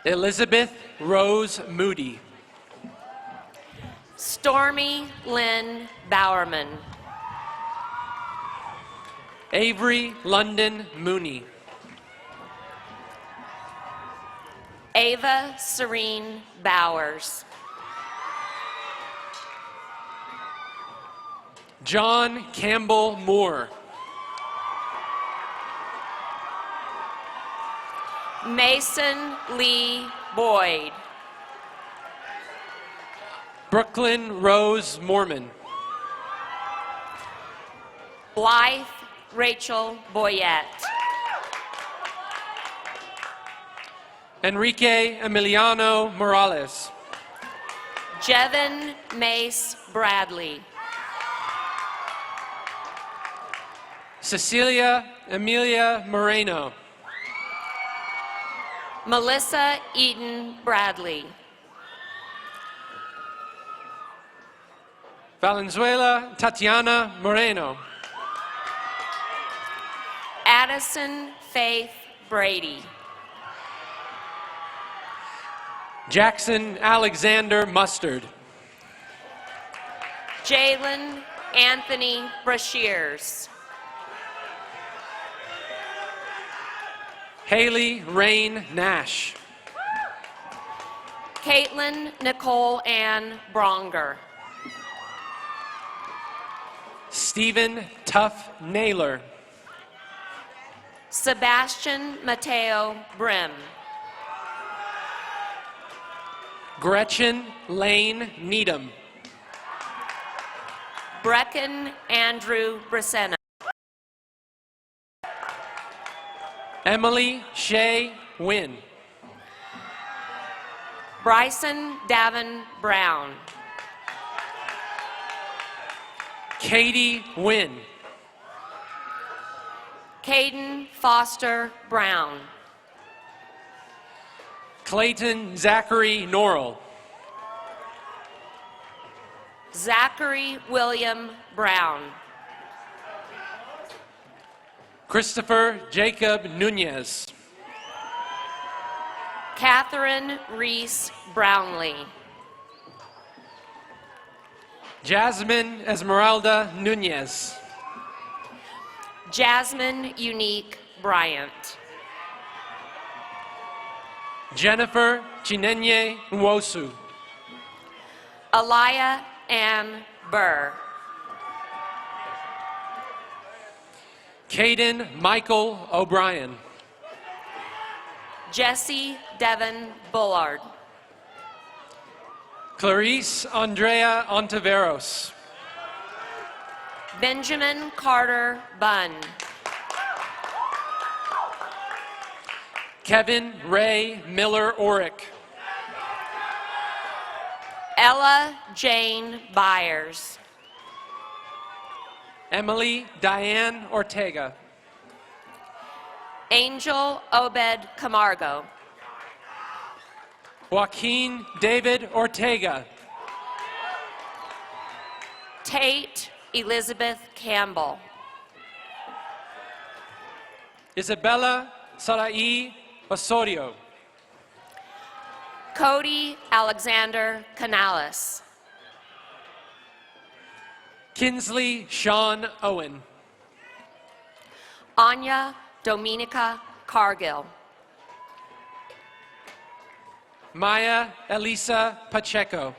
Elizabeth Rose Moody. Stormy Lynn Bowerman. Avery London Mooney. Ava Serene Bowers. John Campbell Moore. Mason Lee Boyd. Brooklyn Rose Mormon. Blythe Rachel Boyette. Enrique Emiliano Morales. Jevin Mace Bradley. Cecilia Emilia Moreno. Melissa Eden Bradley. Valenzuela Tatiana Moreno. Addison Faith Brady. Jackson Alexander Mustard. Jalen Anthony Brashears. Haley Rain Nash. Caitlin Nicole Ann Bronger. Stephen Tuff Naylor. Sebastian Mateo Brim. Gretchen Lane Needham. Brecken Andrew Brisena. Emily Shea Wynn. Bryson Davin Brown. Katie Wynn. Caden Foster Brown. Clayton Zachary Norrell. Zachary William Brown. Christopher Jacob Nunez. Catherine Reese Brownlee. Jasmine Esmeralda Nunez. Jasmine Unique Bryant. Jennifer Chinenye Nwosu. Alaya Ann Burr. Caden Michael O'Brien. Jesse Devon Bullard. Clarice Andrea Ontiveros. Benjamin Carter Bunn. Kevin Ray Miller Orick. Ella Jane Byers. Emily Diane Ortega. Angel Obed Camargo. Joaquin David Ortega. Tate Elizabeth Campbell. Isabella Sarai Osorio. Cody Alexander Canales. Kinsley Sean Owen. Anya Dominica Cargill. Maya Elisa Pacheco.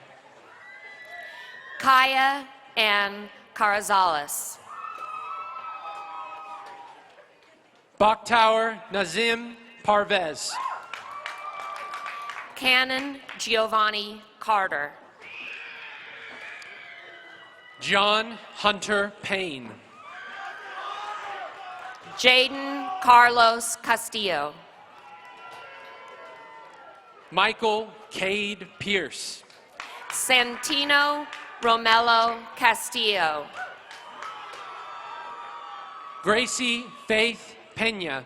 Kaya Ann Carazales. Boktower Nazim Parvez. Cannon Giovanni Carter. John Hunter Payne. Jaden Carlos Castillo. Michael Cade Pierce. Santino Romello Castillo. Gracie Faith Pena.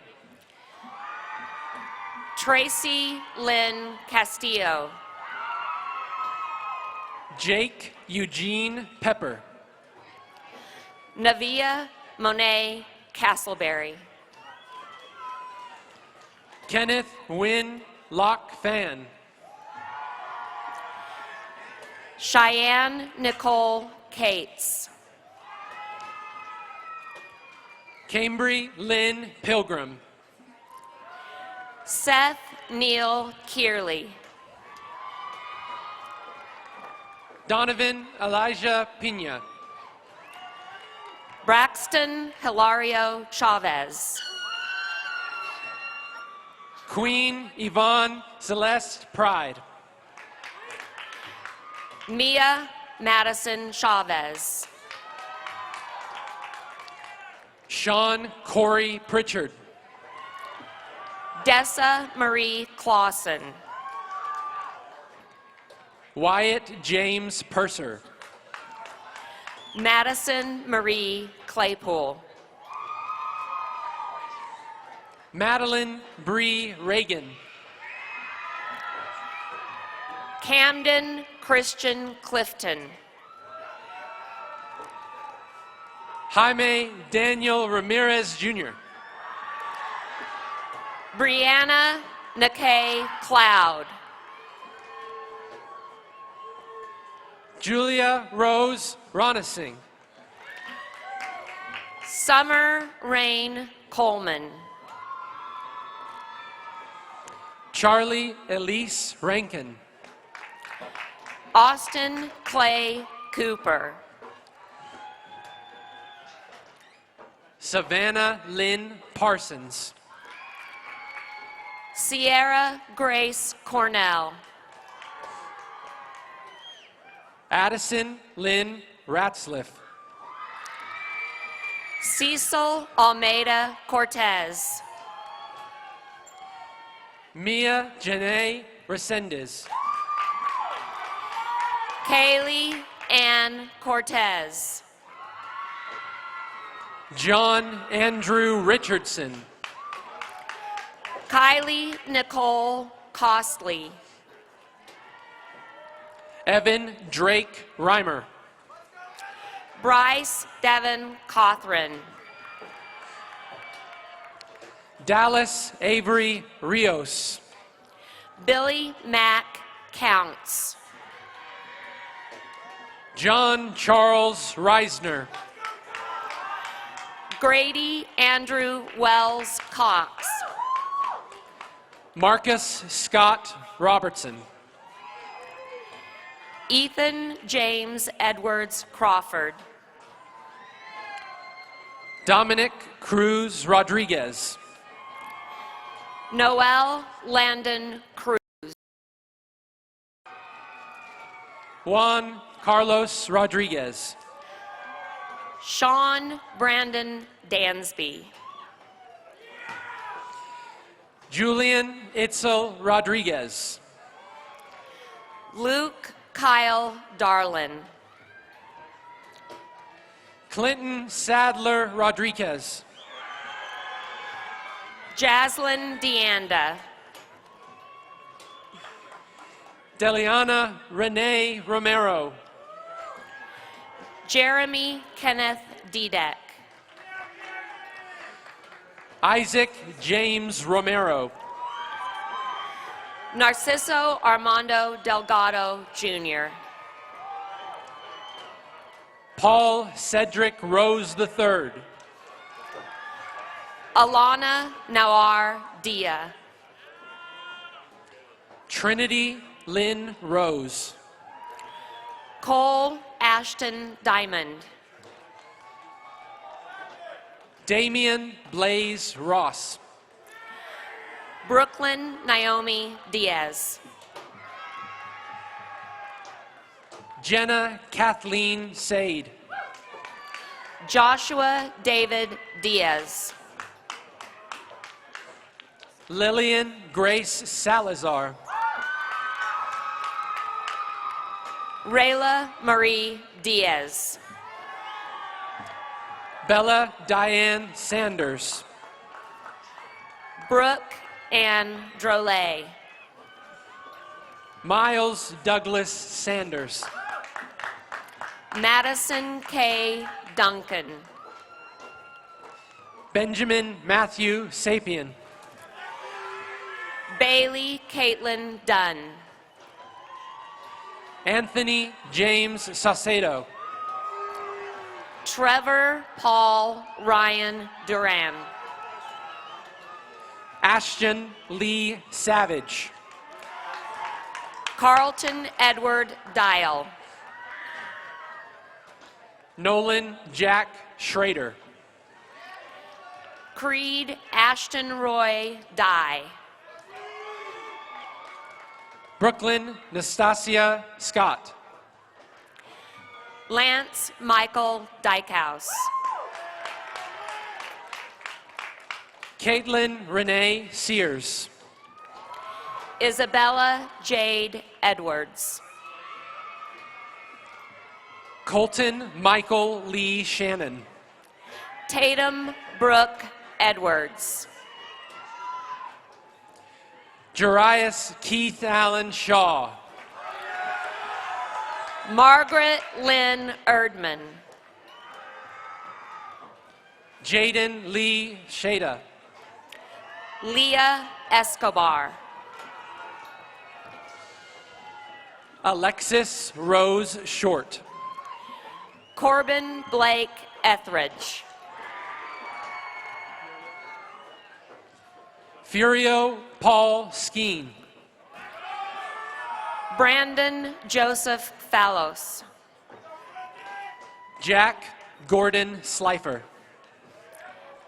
Tracy Lynn Castillo. Jake Eugene Pepper. Navia Monet Castleberry. Kenneth Wynn Locke Fan. Cheyenne Nicole Cates. Cambry Lynn Pilgrim. Seth Neil Kearley. Donovan Elijah Pena. Braxton Hilario Chavez. Queen Yvonne Celeste Pride. Mia Madison Chavez. Sean Corey Pritchard. Dessa Marie Clausen. Wyatt James Purser. Madison Marie Claypool. Madeline Bree Reagan. Camden Christian Clifton. Jaime Daniel Ramirez Jr. Brianna Nakay Cloud. Julia Rose Ronasing. Summer Rain Coleman. Charlie Elise Rankin. Austin Clay Cooper. Savannah Lynn Parsons. Sierra Grace Cornell. Addison Lynn Ratzliff. Cecil Almeida Cortez. Mia Janae Resendez. Kaylee Ann Cortez. John Andrew Richardson. Kylie Nicole Costley. Evan Drake Reimer. Bryce Devon Cothran. Dallas Avery Rios. Billy Mack Counts. John Charles Reisner. Grady Andrew Wells Cox. Marcus Scott Robertson. Ethan James Edwards Crawford. Dominic Cruz Rodriguez. Noel Landon Cruz. Juan Carlos Rodriguez. Sean Brandon Dansby. Julian Itzel Rodriguez. Luke Kyle Darlin. Clinton Sadler Rodriguez. Jaslyn Deanda. Deliana Renee Romero. Jeremy Kenneth Dudek. Isaac James Romero. Narciso Armando Delgado, Jr. Paul Cedric Rose III. Alana Nawar Dia. Trinity Lynn Rose. Cole Ashton Diamond. Damian Blaze Ross. Brooklyn Naomi Diaz. Jenna Kathleen Sade. Joshua David Diaz. Lillian Grace Salazar. Rayla Marie Diaz. Bella Diane Sanders. Brooke Ann Drolet. Miles Douglas Sanders. Madison K. Duncan. Benjamin Matthew Sapien. Bailey Caitlin Dunn. Anthony James Saucedo. Trevor Paul Ryan Duran. Ashton Lee Savage. Carlton Edward Dial. Nolan Jack Schrader. Creed Ashton Roy Dye. Brooklyn Nastasia Scott. Lance Michael Dykehouse. Caitlin Renee Sears. Isabella Jade Edwards. Colton Michael Lee Shannon. Tatum Brooke Edwards. Jarius Keith Allen Shaw. Margaret Lynn Erdman. Jaden Lee Shada. Leah Escobar. Alexis Rose Short. Corbin Blake Etheridge. Furio Paul Skeen. Brandon Joseph Fallos. Jack Gordon Slifer.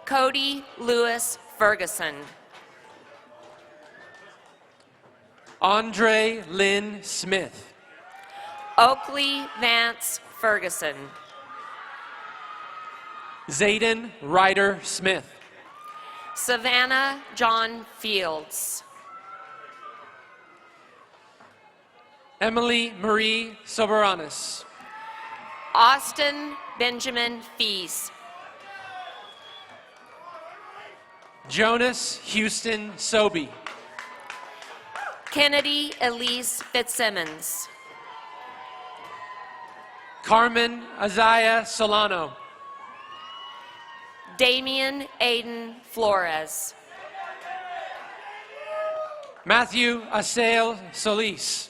Cody Lewis Ferguson. Andre Lynn Smith. Oakley Vance Ferguson. Zayden Ryder Smith. Savannah John Fields. Emily Marie Soberanis. Austin Benjamin Fees. Jonas Houston Sobey. Kennedy Elise Fitzsimmons. Carmen Azaya Solano. Damian Aiden Flores. Matthew Asael Solis.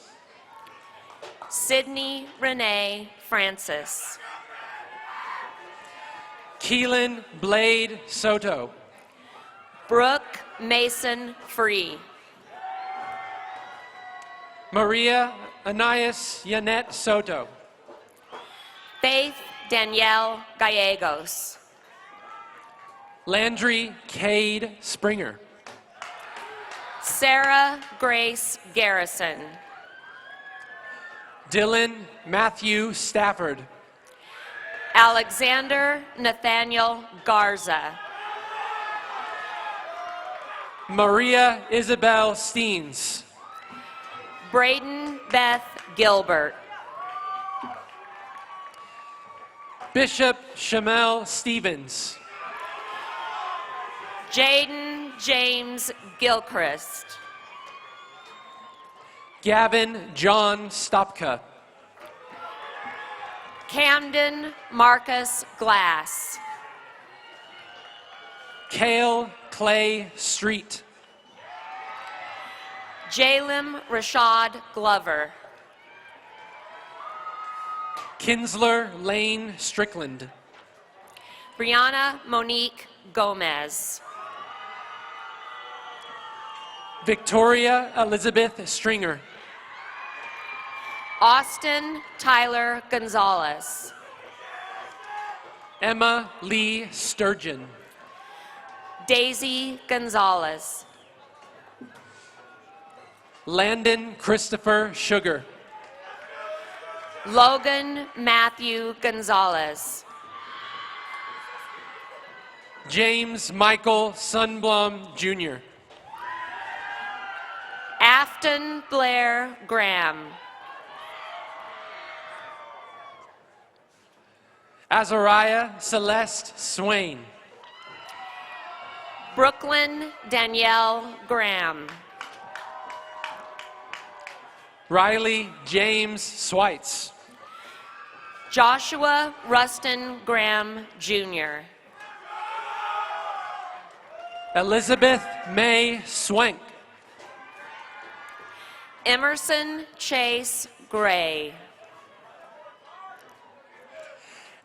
Sydney Renee Francis. Keelan Blade Soto. Brooke Mason Free. Maria Anais Yanet Soto. Faith Danielle Gallegos. Landry Cade Springer. Sarah Grace Garrison. Dylan Matthew Stafford. Alexander Nathaniel Garza. Maria Isabel Steens. Braden Beth Gilbert. Bishop Shamel Stevens. Jaden James Gilchrist. Gavin John Stopka. Camden Marcus Glass. Kale Clay Street. Jalem Rashad Glover. Kinsler Lane Strickland. Brianna Monique Gomez. Victoria Elizabeth Stringer. Austin Tyler Gonzalez. Emma Lee Sturgeon. Daisy Gonzalez. Landon Christopher Sugar. Logan Matthew Gonzalez. James Michael Sunblom Jr. Afton Blair Graham. Azariah Celeste Swain. Brooklyn Danielle Graham. Riley James Sweitz. Joshua Rustin Graham Jr. Elizabeth May Swank. Emerson Chase Gray.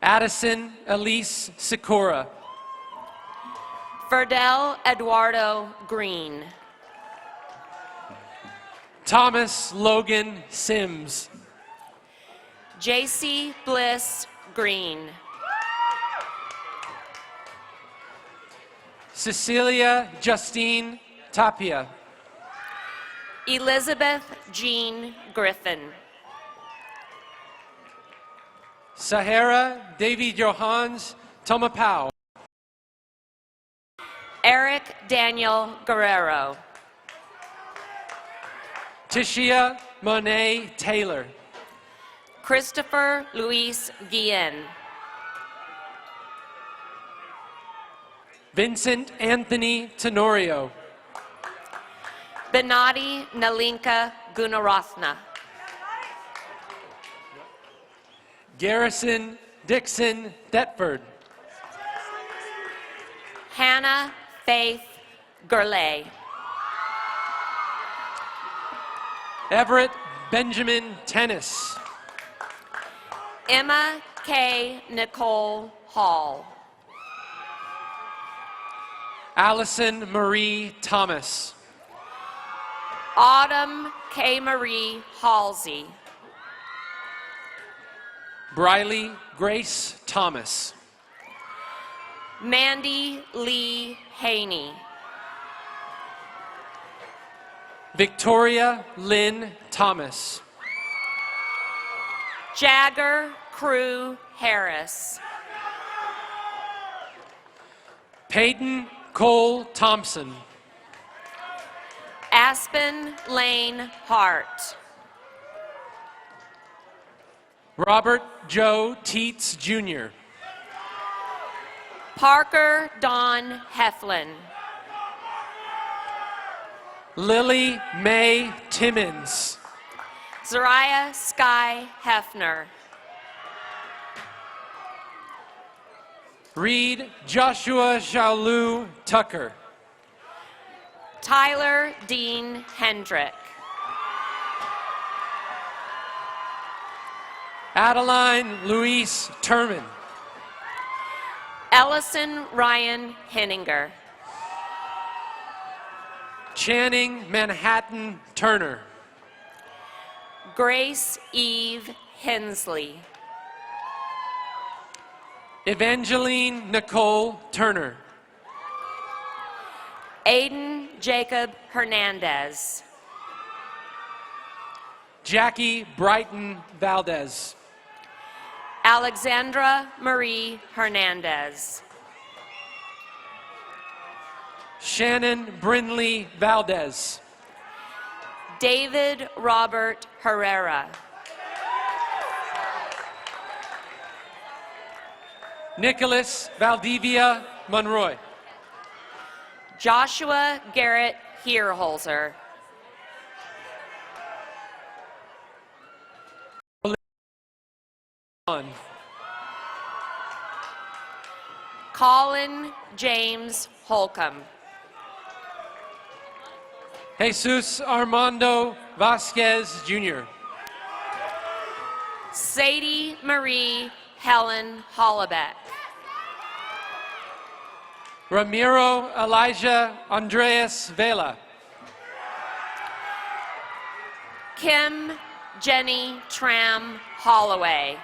Addison Elise Sikora. Ferdell Eduardo Green. Thomas Logan Sims. JC Bliss Green. Cecilia Justine Tapia. Elizabeth Jean Griffin. Sahara David Johans Tomapau. Eric Daniel Guerrero. Tishia Monet Taylor. Christopher Luis Guillen. Vincent Anthony Tenorio. Benati Nalinka Gunaratna. Garrison Dixon Thetford. Hannah Faith Gurley. Everett Benjamin Tennis. Emma K. Nicole Hall. Allison Marie Thomas. Autumn K. Marie Halsey. Briley Grace Thomas. Mandy Lee Haney. Victoria Lynn Thomas. Jagger Crew Harris. Peyton Cole Thompson. Aspen Lane Hart. Robert Joe Teets Jr. Parker Don Heflin. Lily Mae Timmons. Zariah Sky Hefner. Reed Joshua Shalu Tucker. Tyler Dean Hendrick. Adeline Louise Turman. Ellison Ryan Henninger. Channing Manhattan Turner. Grace Eve Hensley. Evangeline Nicole Turner. Aiden Jacob Hernandez. Jackie Brighton Valdez. Alexandra Marie Hernandez. Shannon Brinley Valdez. David Robert Herrera. Nicholas Valdivia Monroy. Joshua Garrett Hierholzer. Colin James Holcomb. Jesus Armando Vasquez Jr. Sadie Marie Helen Hollebeck. Ramiro Elijah Andreas Vela. Kim Jenny Tram Holloway.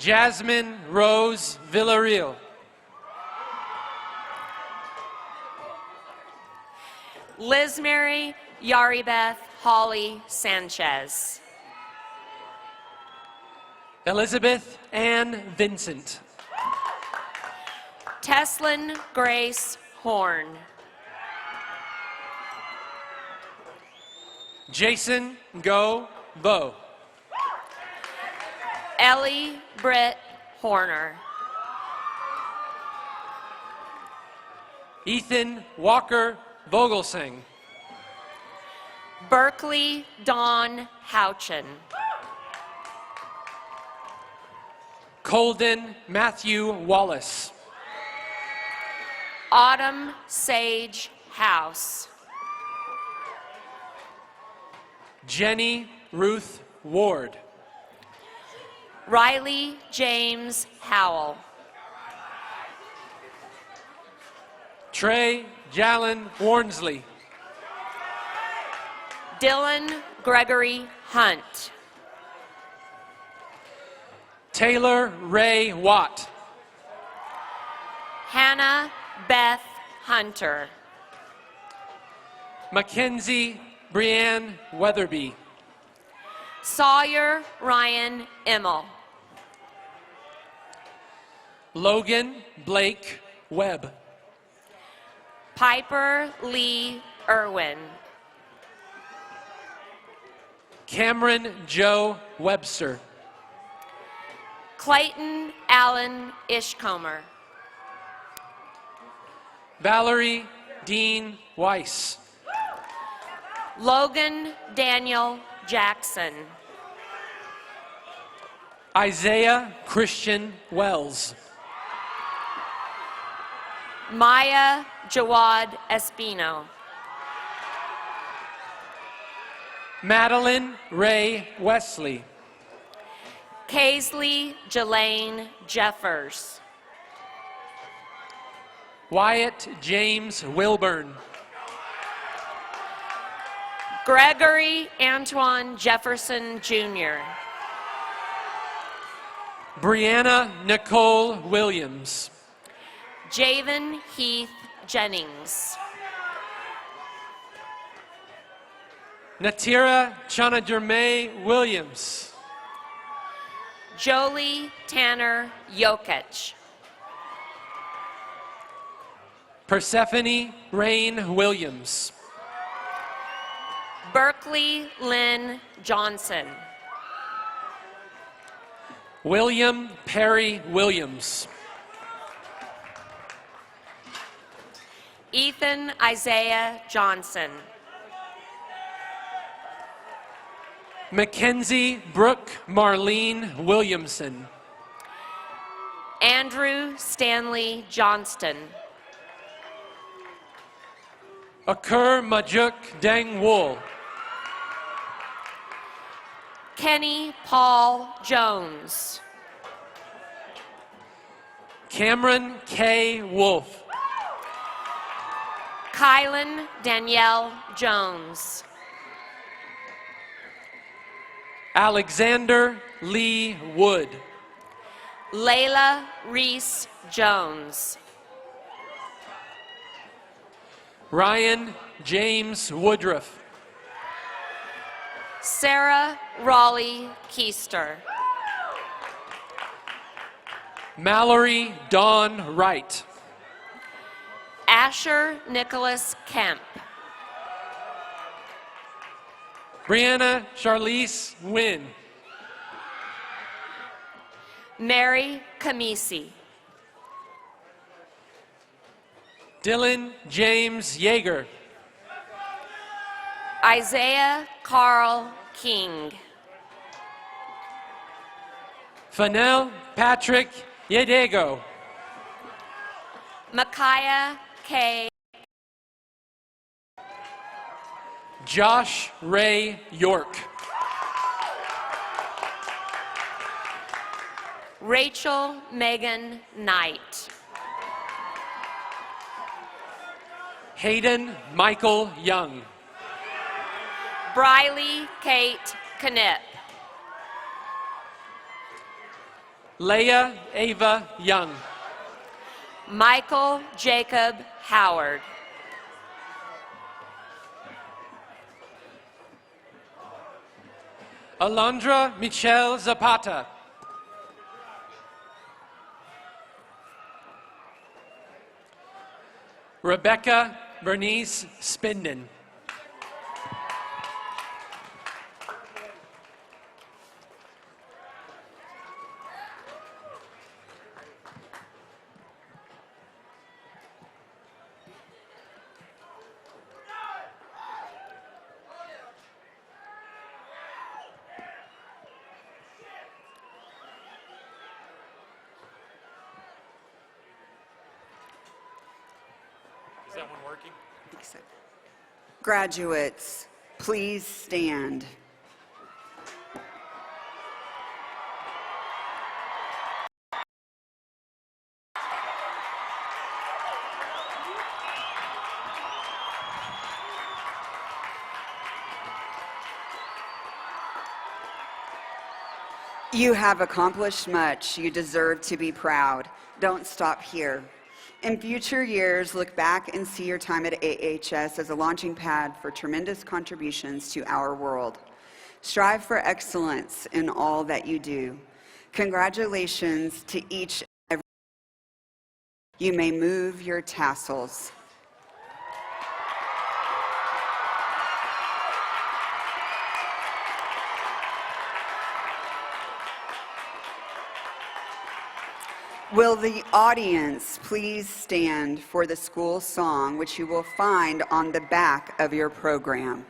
Jasmine Rose Villarreal. Lizmary Yaribeth Holly Sanchez. Elizabeth Ann Vincent. Teslin Grace Horn. Jason Go Bo. Ellie Britt Horner. Ethan Walker Vogelsang. Berkeley Dawn Houchin. Colden Matthew Wallace. Autumn Sage House. Jenny Ruth Ward. Riley James Howell. Trey Jalen Warnsley. Dylan Gregory Hunt. Taylor Ray Watt. Hannah Beth Hunter. Mackenzie Brianne Weatherby. Sawyer Ryan Immel. Logan Blake Webb. Piper Lee Irwin. Cameron Joe Webster. Clayton Allen Ishcomer. Valerie Dean Weiss. Logan Daniel Jackson. Isaiah Christian Wells. Maya Jawad Espino. Madeline Ray Wesley. Kaisley Jelaine Jeffers. Wyatt James Wilburn. Gregory Antoine Jefferson Jr. Brianna Nicole Williams. Javen Heath Jennings. Natira Chanaderme Williams. Jolie Tanner Jokic. Persephone Rain Williams. Berkeley Lynn Johnson. William Perry Williams. Ethan Isaiah Johnson. Mackenzie Brooke Marlene Williamson. Andrew Stanley Johnston. Akur Majuk Deng Wool. Kenny Paul Jones. Cameron K. Wolf. Kylan Danielle Jones. Alexander Lee Wood. Layla Reese Jones. Ryan James Woodruff. Sarah Raleigh Keister. Mallory Dawn Wright. Asher Nicholas Kemp. Brianna Charlize Wynn. Mary Kamisi. Dylan James Yeager. Isaiah Carl King. Fanel Patrick Yedego. Micaiah K. Josh Ray York. Rachel Megan Knight. Hayden Michael Young. Briley Kate Knipp. Leah Ava Young. Michael Jacob Howard. Alondra Michelle Zapata. Rebecca Bernice Spinden. Is that one working? Graduates, please stand. You have accomplished much. You deserve to be proud. Don't stop here. In future years, look back and see your time at AHS as a launching pad for tremendous contributions to our world. Strive for excellence in all that you do. Congratulations to each and every. You may move your tassels. Will the audience please stand for the school song, which you will find on the back of your program?